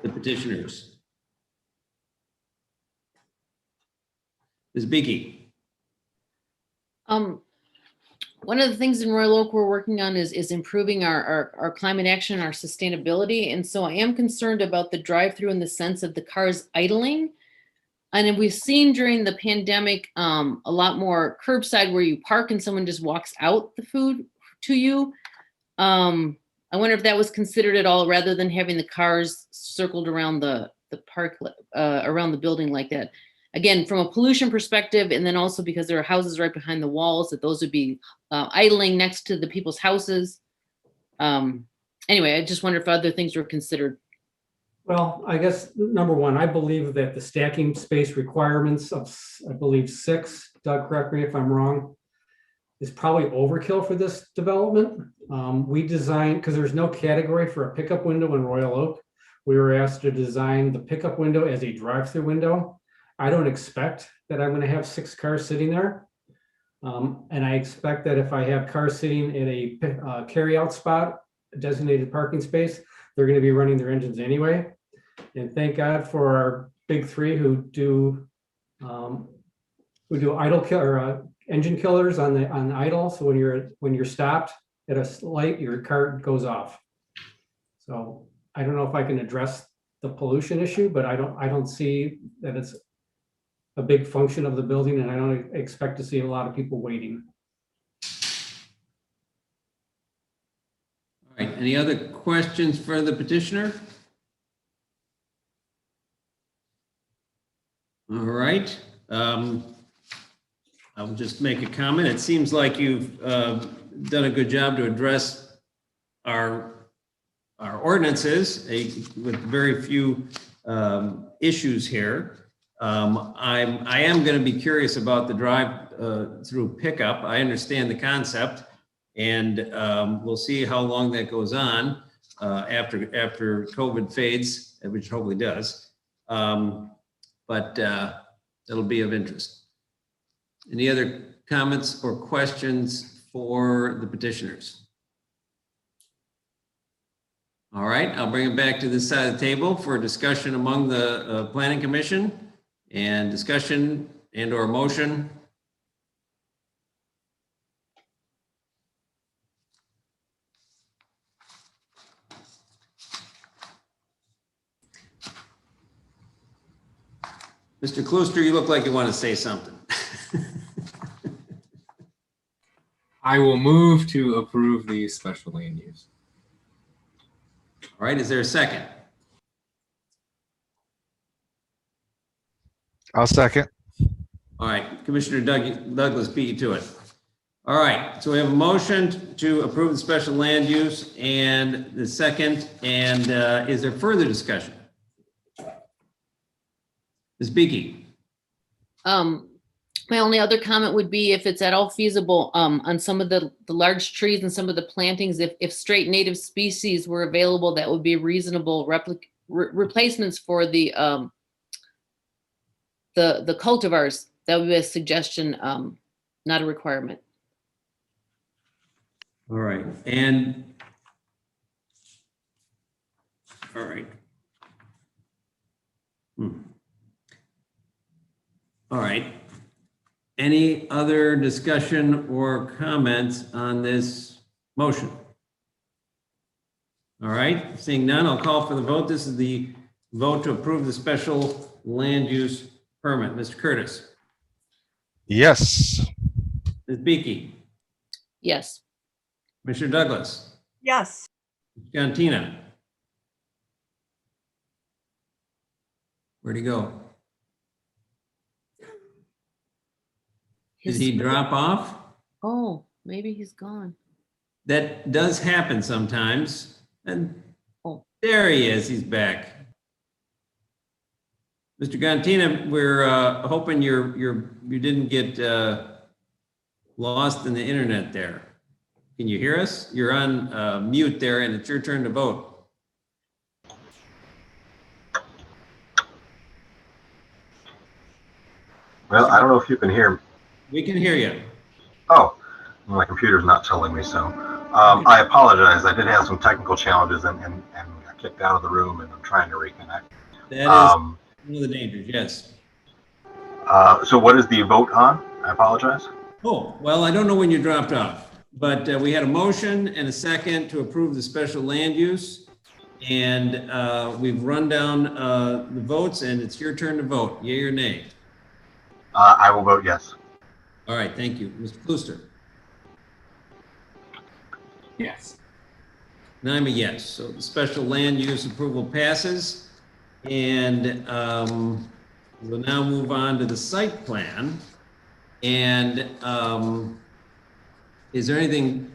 the petitioners? Ms. Beakey. One of the things in Royal Oak we're working on is improving our climate action, our sustainability. And so I am concerned about the drive-through in the sense of the cars idling. And we've seen during the pandemic a lot more curbside where you park and someone just walks out the food to you. I wonder if that was considered at all rather than having the cars circled around the park, around the building like that. Again, from a pollution perspective, and then also because there are houses right behind the walls, that those would be idling next to the people's houses. Anyway, I just wonder if other things were considered. Well, I guess number one, I believe that the stacking space requirements of, I believe, 6, Doug, correct me if I'm wrong, is probably overkill for this development. We designed, because there's no category for a pickup window in Royal Oak. We were asked to design the pickup window as a drive-through window. I don't expect that I'm gonna have 6 cars sitting there. And I expect that if I have cars sitting in a carryout spot, a designated parking space, they're gonna be running their engines anyway. And thank God for our big 3 who do idle kill or engine killers on the idle. So when you're stopped at a light, your car goes off. So I don't know if I can address the pollution issue, but I don't see that it's a big function of the building, and I don't expect to see a lot of people waiting. All right, any other questions for the petitioner? All right, I'll just make a comment. It seems like you've done a good job to address our ordinances with very few issues here. I am going to be curious about the drive through pickup. I understand the concept, and we'll see how long that goes on after COVID fades, which hopefully does. But it'll be of interest. Any other comments or questions for the petitioners? All right, I'll bring it back to this side of the table for discussion among the Planning Commission and discussion and or motion. Mr. Klooster, you look like you want to say something. I will move to approve the special land use. All right, is there a second? I'll second. All right, Commissioner Douglas beat you to it. All right, so we have a motion to approve the special land use and the second, and is there further discussion? Ms. Beaky. My only other comment would be if it's at all feasible, on some of the large trees and some of the plantings, if straight native species were available, that would be reasonable replacements for the cultivars. That would be a suggestion, not a requirement. All right, and all right. All right. Any other discussion or comments on this motion? All right, seeing none, I'll call for the vote. This is the vote to approve the special land use permit. Mr. Curtis. Yes. Ms. Beaky. Yes. Commissioner Douglas. Yes. John Tina. Where'd he go? Did he drop off? Oh, maybe he's gone. That does happen sometimes. And there he is, he's back. Mr. Gantina, we're hoping you didn't get lost in the internet there. Can you hear us? You're on mute there, and it's your turn to vote. Well, I don't know if you can hear me. We can hear you. Oh, my computer's not telling me so. I apologize. I did have some technical challenges and got kicked out of the room, and I'm trying to reconnect. That is one of the dangers, yes. So what is the vote on? I apologize. Oh, well, I don't know when you dropped off, but we had a motion and a second to approve the special land use. And we've run down the votes, and it's your turn to vote, yay or nay. I will vote yes. All right, thank you. Mr. Klooster. Yes. And I'm a yes. So the special land use approval passes. And we'll now move on to the site plan. And is there anything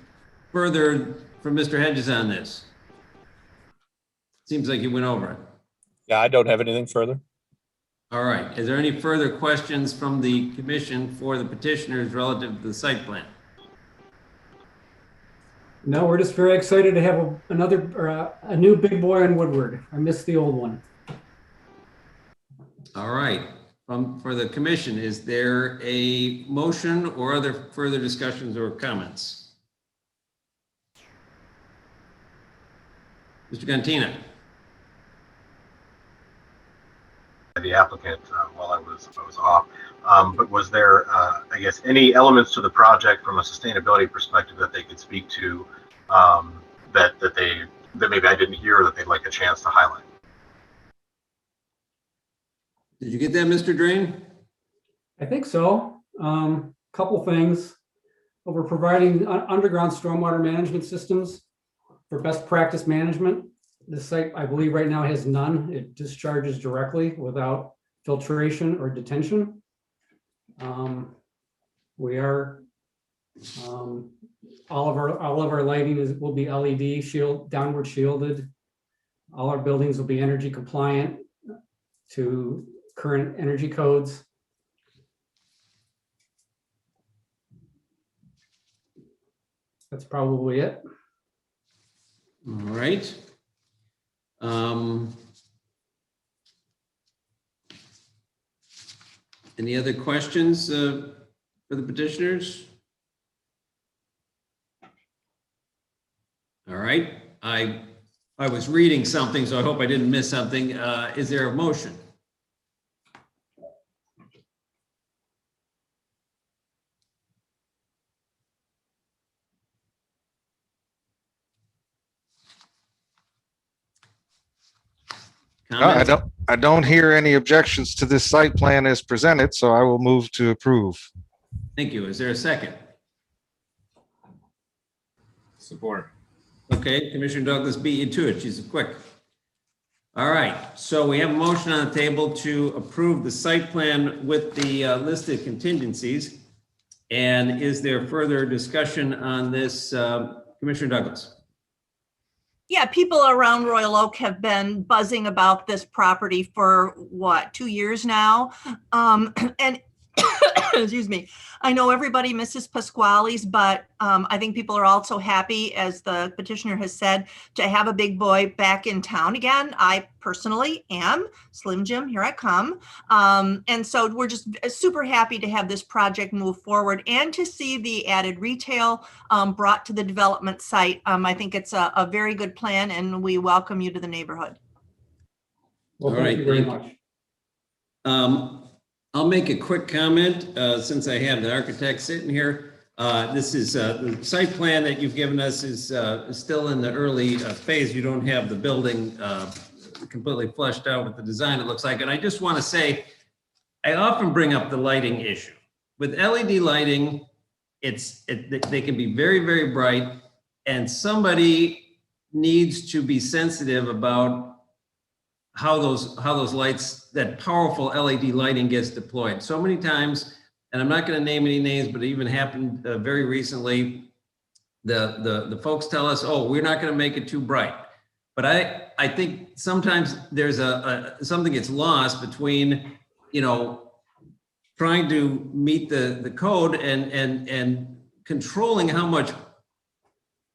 further from Mr. Hedges on this? Seems like you went over it. Yeah, I don't have anything further. All right. Is there any further questions from the commission for the petitioners relative to the site plan? No, we're just very excited to have a new big boy on Woodward. I miss the old one. All right. For the commission, is there a motion or other further discussions or comments? Mr. Cantina. The applicant while I was off. But was there, I guess, any elements to the project from a sustainability perspective that they could speak to that maybe I didn't hear or that they'd like a chance to highlight? Did you get that, Mr. Drain? I think so. Couple things. We're providing underground stormwater management systems for best practice management. The site, I believe right now has none. It discharges directly without filtration or detention. We are, all of our lighting will be LED downward shielded. All our buildings will be energy compliant to current energy codes. That's probably it. All right. Any other questions for the petitioners? All right. I was reading something, so I hope I didn't miss something. Is there a motion? I don't hear any objections to this site plan as presented, so I will move to approve. Thank you. Is there a second? Support. Okay, Commissioner Douglas beat you to it. She's quick. All right, so we have a motion on the table to approve the site plan with the listed contingencies. And is there further discussion on this, Commissioner Douglas? Yeah, people around Royal Oak have been buzzing about this property for what, 2 years now? And excuse me, I know everybody misses Pasquale's, but I think people are also happy, as the petitioner has said, to have a big boy back in town again. I personally am. Slim Jim, here I come. And so we're just super happy to have this project move forward and to see the added retail brought to the development site. I think it's a very good plan, and we welcome you to the neighborhood. Well, thank you very much. I'll make a quick comment since I have the architect sitting here. This is the site plan that you've given us is still in the early phase. You don't have the building completely fleshed out with the design, it looks like. And I just want to say, I often bring up the lighting issue. With LED lighting, they can be very, very bright, and somebody needs to be sensitive about how those lights, that powerful LED lighting gets deployed. So many times, and I'm not going to name any names, but it even happened very recently. The folks tell us, "Oh, we're not going to make it too bright." But I think sometimes there's something gets lost between, trying to meet the code and controlling how much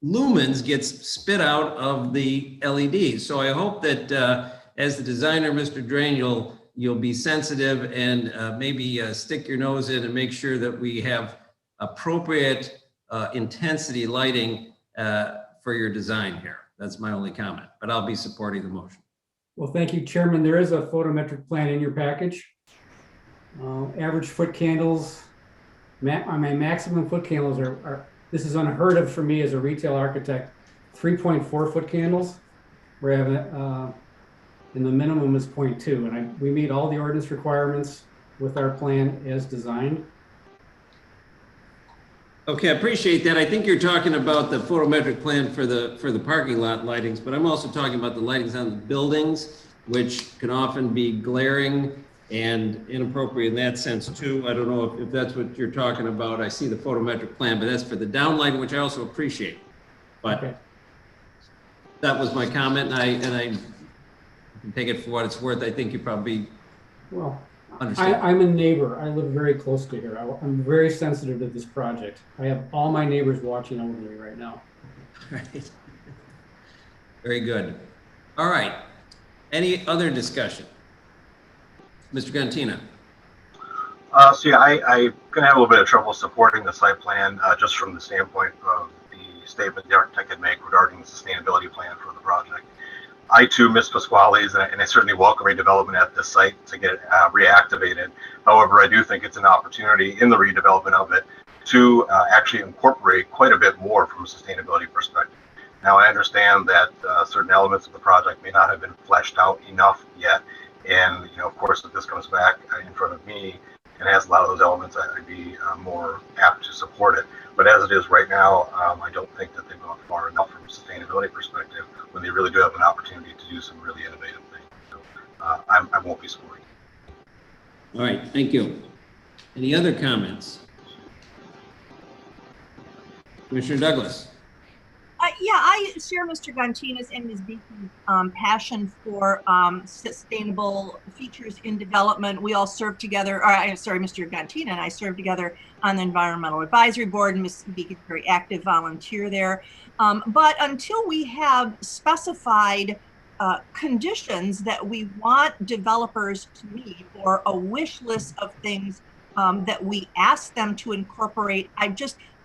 lumens gets spit out of the LEDs. So I hope that as the designer, Mr. Drain, you'll be sensitive and maybe stick your nose in and make sure that we have appropriate intensity lighting for your design here. That's my only comment, but I'll be supporting the motion. Well, thank you, Chairman. There is a photometric plan in your package. Average foot candles, my maximum foot candles are, this is unheard of for me as a retail architect, 3.4 foot candles. We have and the minimum is 0.2, and we meet all the ordinance requirements with our plan as designed. Okay, I appreciate that. I think you're talking about the photometric plan for the parking lot lightings, but I'm also talking about the lightings on the buildings, which can often be glaring and inappropriate in that sense too. I don't know if that's what you're talking about. I see the photometric plan, but that's for the downlighting, which I also appreciate. But okay. That was my comment, and I and take it for what it's worth. I think you probably Well, understand. I'm a neighbor. I live very close to here. I'm very sensitive to this project. I have all my neighbors watching over me right now. Right. Very good. All right. Any other discussion? Mr. Gantina? So yeah, I'm gonna have a little bit of trouble supporting the site plan, just from the standpoint of the statement the architect had made regarding the sustainability plan for the project. I too miss Pasquale's, and I certainly welcome redevelopment at this site to get it reactivated. However, I do think it's an opportunity in the redevelopment of it to actually incorporate quite a bit more from a sustainability perspective. Now, I understand that certain elements of the project may not have been fleshed out enough yet, and of course, if this comes back in front of me and has a lot of those elements, I'd be more apt to support it. But as it is right now, I don't think that they've gone far enough from a sustainability perspective when they really do have an opportunity to do some really innovative things. So I won't be supporting. All right, thank you. Any other comments? Commissioner Douglas? Yeah, I share Mr. Gantina's and Ms. Beaky's passion for sustainable features in development. We all served together, Mr. Gantina and I served together on the Environmental Advisory Board, and Ms. Beaky's a very active volunteer there. But until we have specified conditions that we want developers to meet, or a wish list of things that we ask them to incorporate,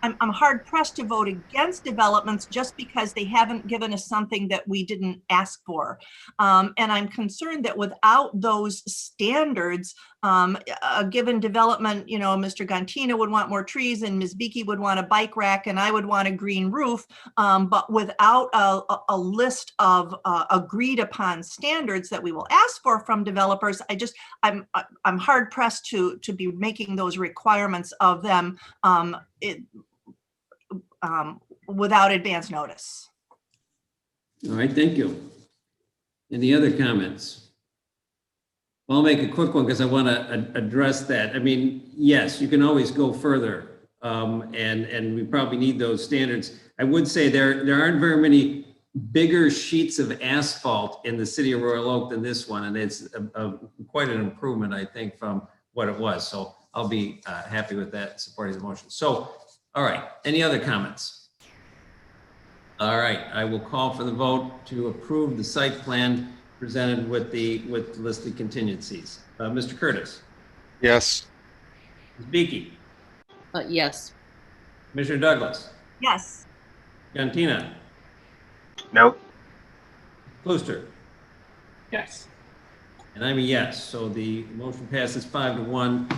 I'm hard pressed to vote against developments just because they haven't given us something that we didn't ask for. And I'm concerned that without those standards, a given development, Mr. Gantina would want more trees and Ms. Beaky would want a bike rack and I would want a green roof. But without a list of agreed upon standards that we will ask for from developers, I'm hard pressed to be making those requirements of them without advance notice. All right, thank you. Any other comments? Well, I'll make a quick one because I want to address that. I mean, yes, you can always go further, and we probably need those standards. I would say there aren't very many bigger sheets of asphalt in the city of Royal Oak than this one, and it's quite an improvement, I think, from what it was. So I'll be happy with that, supporting the motion. So, all right, any other comments? All right, I will call for the vote to approve the site plan presented with listed contingencies. Mr. Curtis? Yes. Ms. Beaky? Yes. Commissioner Douglas? Yes. Gantina? Nope. Klooster? Yes. And I'm a yes, so the motion passes 5-1.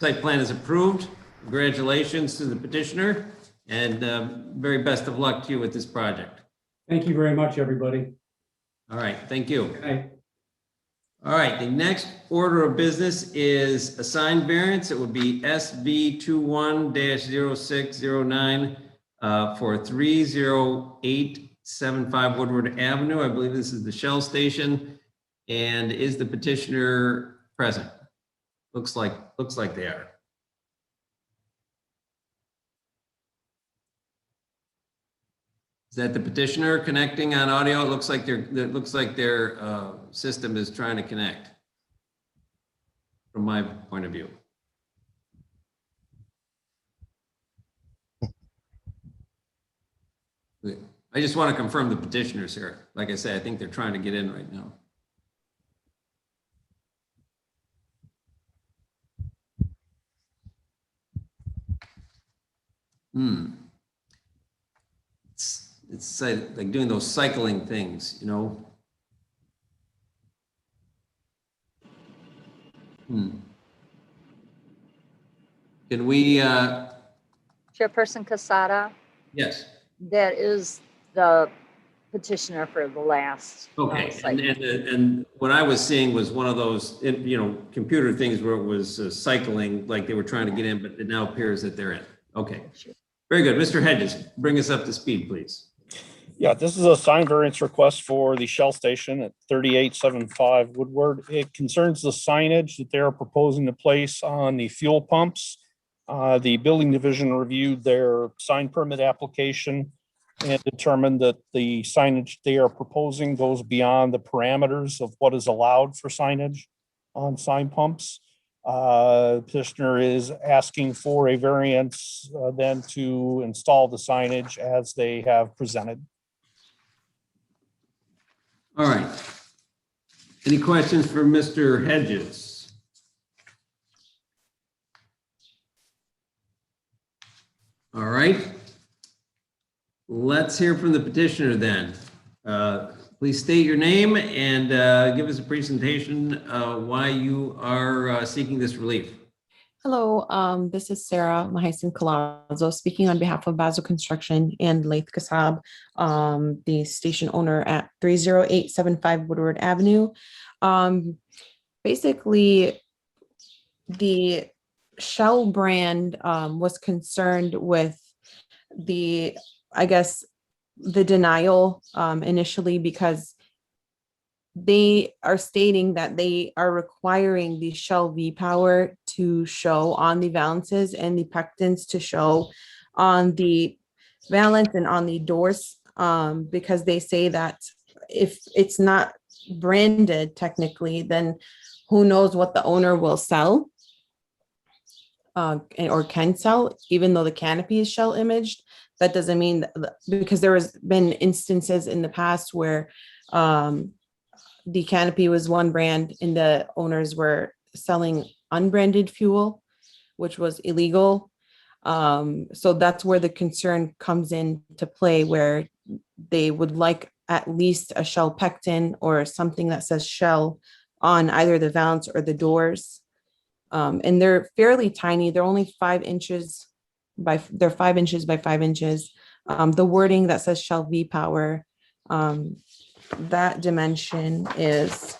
Site plan is approved. Congratulations to the petitioner, and very best of luck to you with this project. Thank you very much, everybody. All right, thank you. Good night. All right, the next order of business is a sign variance. It would be SV 21-0609 for 30875 Woodward Avenue. I believe this is the Shell station. And is the petitioner present? Looks like they are. Is that the petitioner connecting on audio? It looks like their system is trying to connect from my point of view. I just want to confirm the petitioners here. Like I said, I think they're trying to get in right now. It's like doing those cycling things, you know. Can we? Chairperson Casada, Yes. that is the petitioner for the last. Okay, site. and what I was seeing was one of those, computer things where it was cycling, like they were trying to get in, but it now appears that they're in. Okay, very good. Mr. Hedges, bring us up to speed, please. Yeah, this is a sign variance request for the Shell station at 3875 Woodward. It concerns the signage that they're proposing to place on the fuel pumps. The building division reviewed their sign permit application and determined that the signage they are proposing goes beyond the parameters of what is allowed for signage on sign pumps. Petitioner is asking for a variance then to install the signage as they have presented. All right. Any questions for Mr. Hedges? All right. Let's hear from the petitioner then. Please state your name and give us a presentation why you are seeking this relief. Hello, this is Sarah Mahaisin Colazo speaking on behalf of Basil Construction and Laith Kassab, the station owner at 30875 Woodward Avenue. Basically, the Shell brand was concerned with the, I guess, the denial initially because they are stating that they are requiring the Shell V-Power to show on the valances and the pectins to show on the valance and on the doors because they say that if it's not branded technically, then who knows what the owner will sell or can sell, even though the canopy is Shell imaged. That doesn't mean that, because there has been instances in the past where the canopy was one brand and the owners were selling unbranded fuel, which was illegal. So that's where the concern comes into play, where they would like at least a Shell pectin or something that says Shell on either the valance or the doors. And they're fairly tiny. They're only 5 inches they're 5 inches by 5 inches. The wording that says Shell V-Power, that dimension is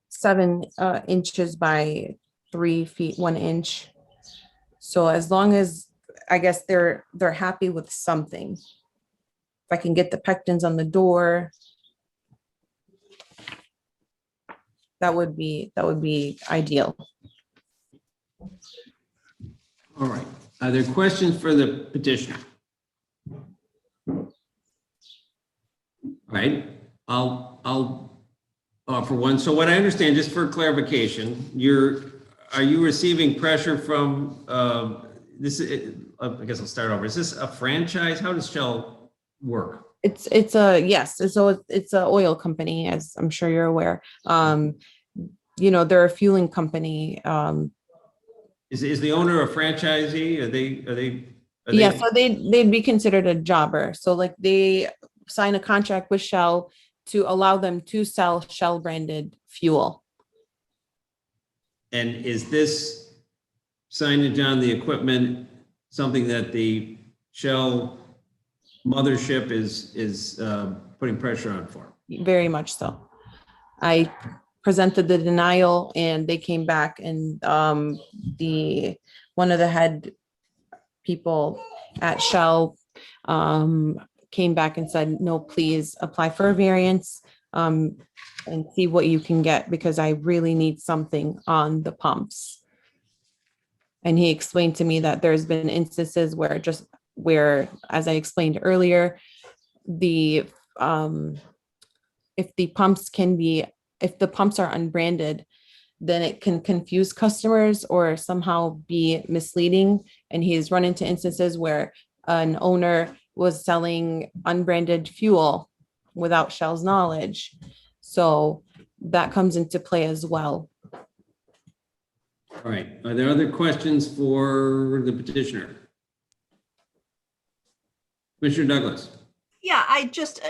7 inches by 3 feet 1 inch. So as long as, I guess, they're happy with something. If I can get the pectins on the door, that would be ideal. All right. Are there questions for the petitioner? All right. I'll offer one. So what I understand, just for clarification, are you receiving pressure from this? I guess I'll start over. Is this a franchise? How does Shell work? It's an oil company, as I'm sure you're aware. They're a fueling company. Is the owner a franchisee? Are they? Yeah, so they'd be considered a jobber. So like they sign a contract with Shell to allow them to sell Shell branded fuel. And is this signage on the equipment something that the Shell mothership is putting pressure on for? Very much so. I presented the denial and they came back, and one of the head people at Shell came back and said, no, please apply for a variance and see what you can get, because I really need something on the pumps. And he explained to me that there's been instances where, as I explained earlier, if the pumps are unbranded, then it can confuse customers or somehow be misleading. And he's run into instances where an owner was selling unbranded fuel without Shell's knowledge. So that comes into play as well. All right. Are there other questions for the petitioner? Commissioner Douglas. Yeah, I just,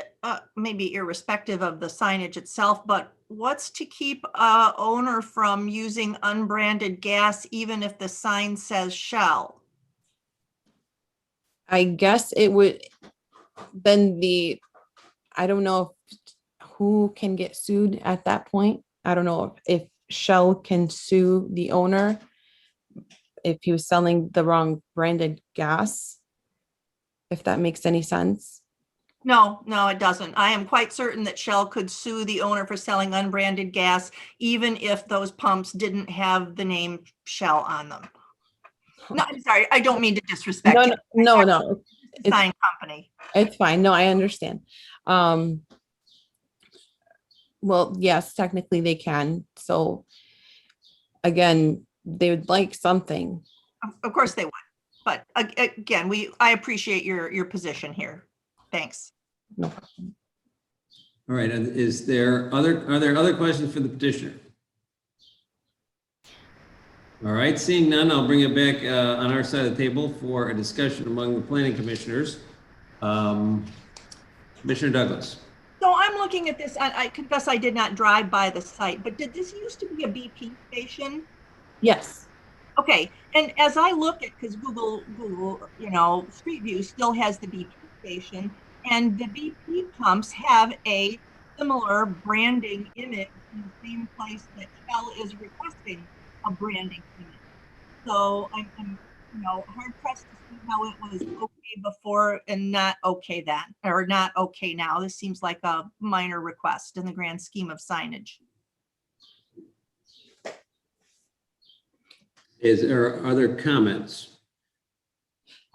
maybe irrespective of the signage itself, but what's to keep a owner from using unbranded gas even if the sign says Shell? I guess it would, then I don't know who can get sued at that point. I don't know if Shell can sue the owner if he was selling the wrong branded gas, if that makes any sense. No, it doesn't. I am quite certain that Shell could sue the owner for selling unbranded gas, even if those pumps didn't have the name Shell on them. No, I'm sorry. I don't mean to disrespect No, you. no. Design company. It's fine. No, I understand. Well, yes, technically they can. So again, they would like something. Of course they would. But again, I appreciate your position here. Thanks. No problem. All right, and are there other questions for the petitioner? All right, seeing none, I'll bring it back on our side of the table for a discussion among the planning commissioners. Commissioner Douglas. So I'm looking at this. I confess I did not drive by the site, but did this used to be a BP station? Yes. Okay, and as I look at, because Google, Street View still has the BP station, and the BP pumps have a similar branding image in the same place that Shell is requesting a branding image. So I'm hard pressed to see how it was okay before and not okay then, or not okay now. This seems like a minor request in the grand scheme of signage. Is there other comments?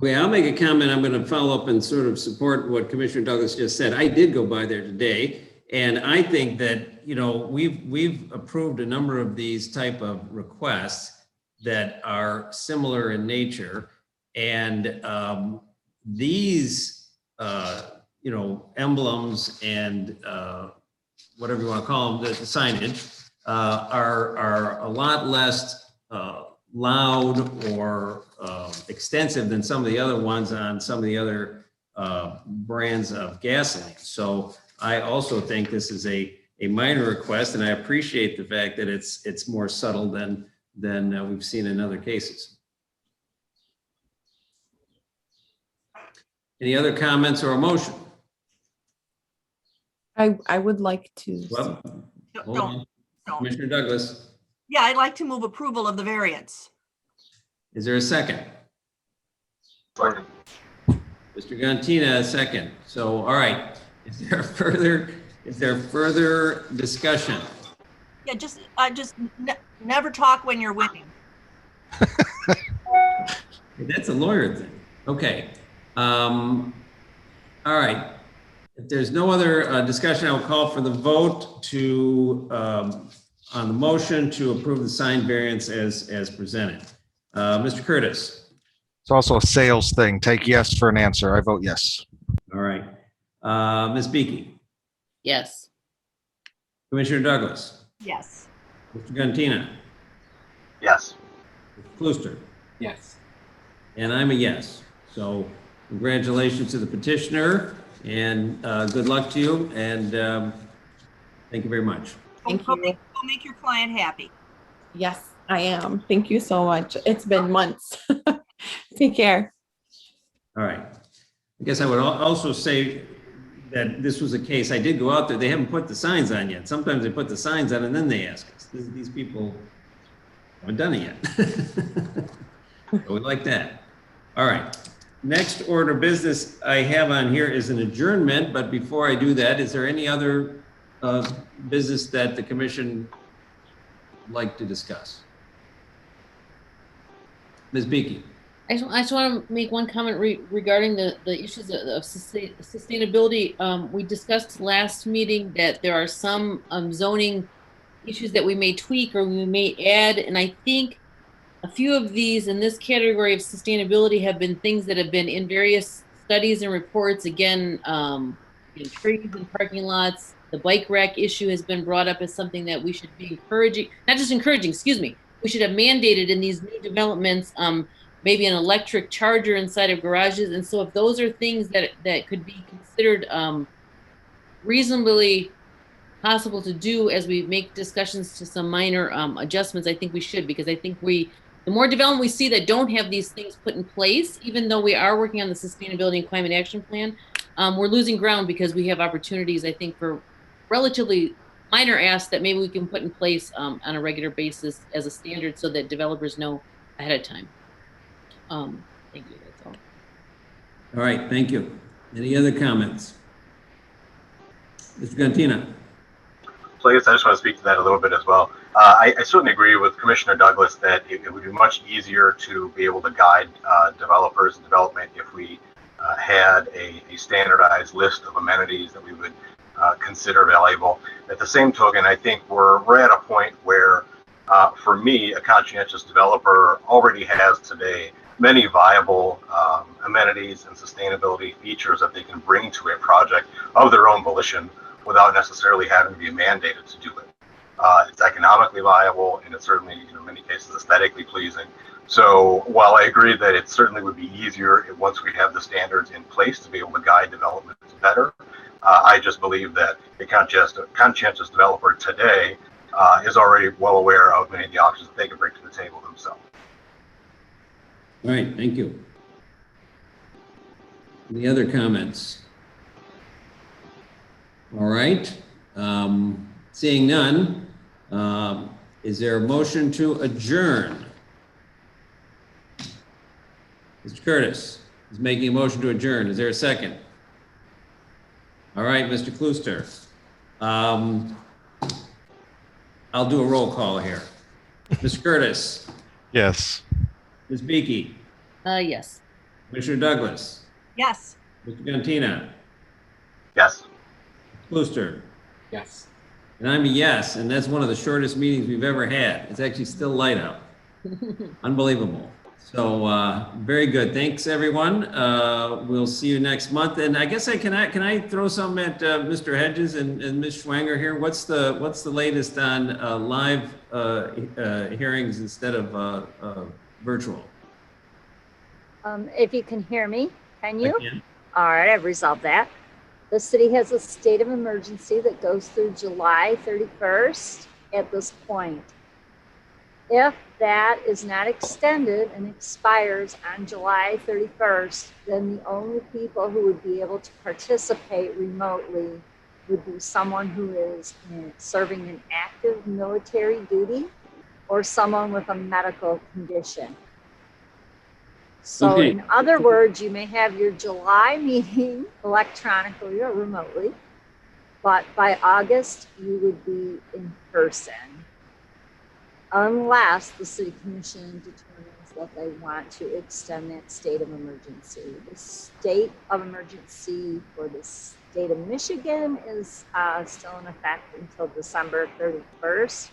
Okay, I'll make a comment. I'm going to follow up and sort of support what Commissioner Douglas just said. I did go by there today, and I think that, we've approved a number of these type of requests that are similar in nature. And these, emblems and whatever you want to call them, the signage are a lot less loud or extensive than some of the other ones on some of the other brands of gasoline. So I also think this is a minor request, and I appreciate the fact that it's more subtle than we've seen in other cases. Any other comments or a motion? I would like to. Well, hold on. Commissioner Douglas. Yeah, I'd like to move approval of the variance. Is there a second? Second. Mr. Gantina, a second. So, all right. Is there further discussion? Yeah, just never talk when you're winning. That's a lawyer thing. Okay. All right. If there's no other discussion, I will call for the vote to on the motion to approve the sign variance as presented. Mr. Curtis. It's also a sales thing. Take yes for an answer. I vote yes. All right. Ms. Beakey. Yes. Commissioner Douglas. Yes. Mr. Gantina. Yes. Mr. Klooster. Yes. And I'm a yes. So congratulations to the petitioner, and good luck to you, and thank you very much. Thank Go you. make your client happy. Yes, I am. Thank you so much. It's been months. Take care. All right. I guess I would also say that this was a case, I did go out there, they haven't put the signs on yet. Sometimes they put the signs on and then they ask us. These people haven't done it yet. So we like that. All right. Next order of business I have on here is an adjournment, but before I do that, is there any other business that the commission would like to discuss? Ms. Beakey. I just want to make one comment regarding the issues of sustainability. We discussed last meeting that there are some zoning issues that we may tweak or we may add, and I think a few of these in this category of sustainability have been things that have been in various studies and reports. Again, in trees and parking lots, the bike rack issue has been brought up as something that we should be encouraging, not just encouraging, excuse me, we should have mandated in these new developments, maybe an electric charger inside of garages. And so if those are things that could be considered reasonably possible to do as we make discussions to some minor adjustments, I think we should, because I think the more development we see that don't have these things put in place, even though we are working on the sustainability and climate action plan, we're losing ground because we have opportunities, I think, for relatively minor asks that maybe we can put in place on a regular basis as a standard so that developers know ahead of time. Thank you, that's all. All right, thank you. Any other comments? Mr. Gantina. place. I just want to speak to that a little bit as well. I certainly agree with Commissioner Douglas that it would be much easier to be able to guide developers and development if we had a standardized list of amenities that we would consider valuable. At the same token, I think we're at a point where, for me, a conscientious developer already has today many viable amenities and sustainability features that they can bring to a project of their own volition without necessarily having to be mandated to do it. It's economically viable, and it's certainly, in many cases, aesthetically pleasing. So while I agree that it certainly would be easier once we have the standards in place to be able to guide development better, I just believe that a conscientious developer today is already well aware of many of the options that they can bring to the table themselves. All right, thank you. Any other comments? All right, seeing none, is there a motion to adjourn? Mr. Curtis is making a motion to adjourn. Is there a second? All right, Mr. Klooster. I'll do a roll call here. Mr. Curtis. Yes. Ms. Beakey. Yes. Commissioner Douglas. Yes. Mr. Gantina. Yes. Klooster. Yes. And I'm a yes, and that's one of the shortest meetings we've ever had. It's actually still light out. Unbelievable. So very good. Thanks, everyone. We'll see you next month. And I guess can I throw something at Mr. Hedges and Ms. Schwanger here? What's the latest on live hearings instead of virtual? If you can hear me, can you? I can. All right, I've resolved that. The city has a state of emergency that goes through July 31st at this point. If that is not extended and expires on July 31st, then the only people who would be able to participate remotely would be someone who is serving an active military duty or someone with a medical condition. So Okay. in other words, you may have your July meeting electronically or remotely, but by August, you would be in person. Unless the city commission determines that they want to extend that state of emergency. The state of emergency for the state of Michigan is still in effect until December 31st,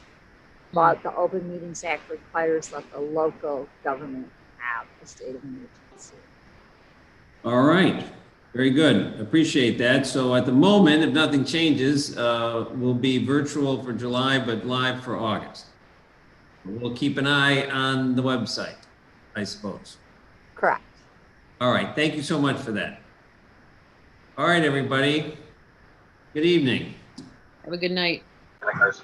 but the Open Meetings Act requires that the local government have a state of emergency. All right. Very good. Appreciate that. So at the moment, if nothing changes, we'll be virtual for July, but live for August. We'll keep an eye on the website, I suppose. Correct. All right. Thank you so much for that. All right, everybody. Good evening. Have a good night. Thanks, guys.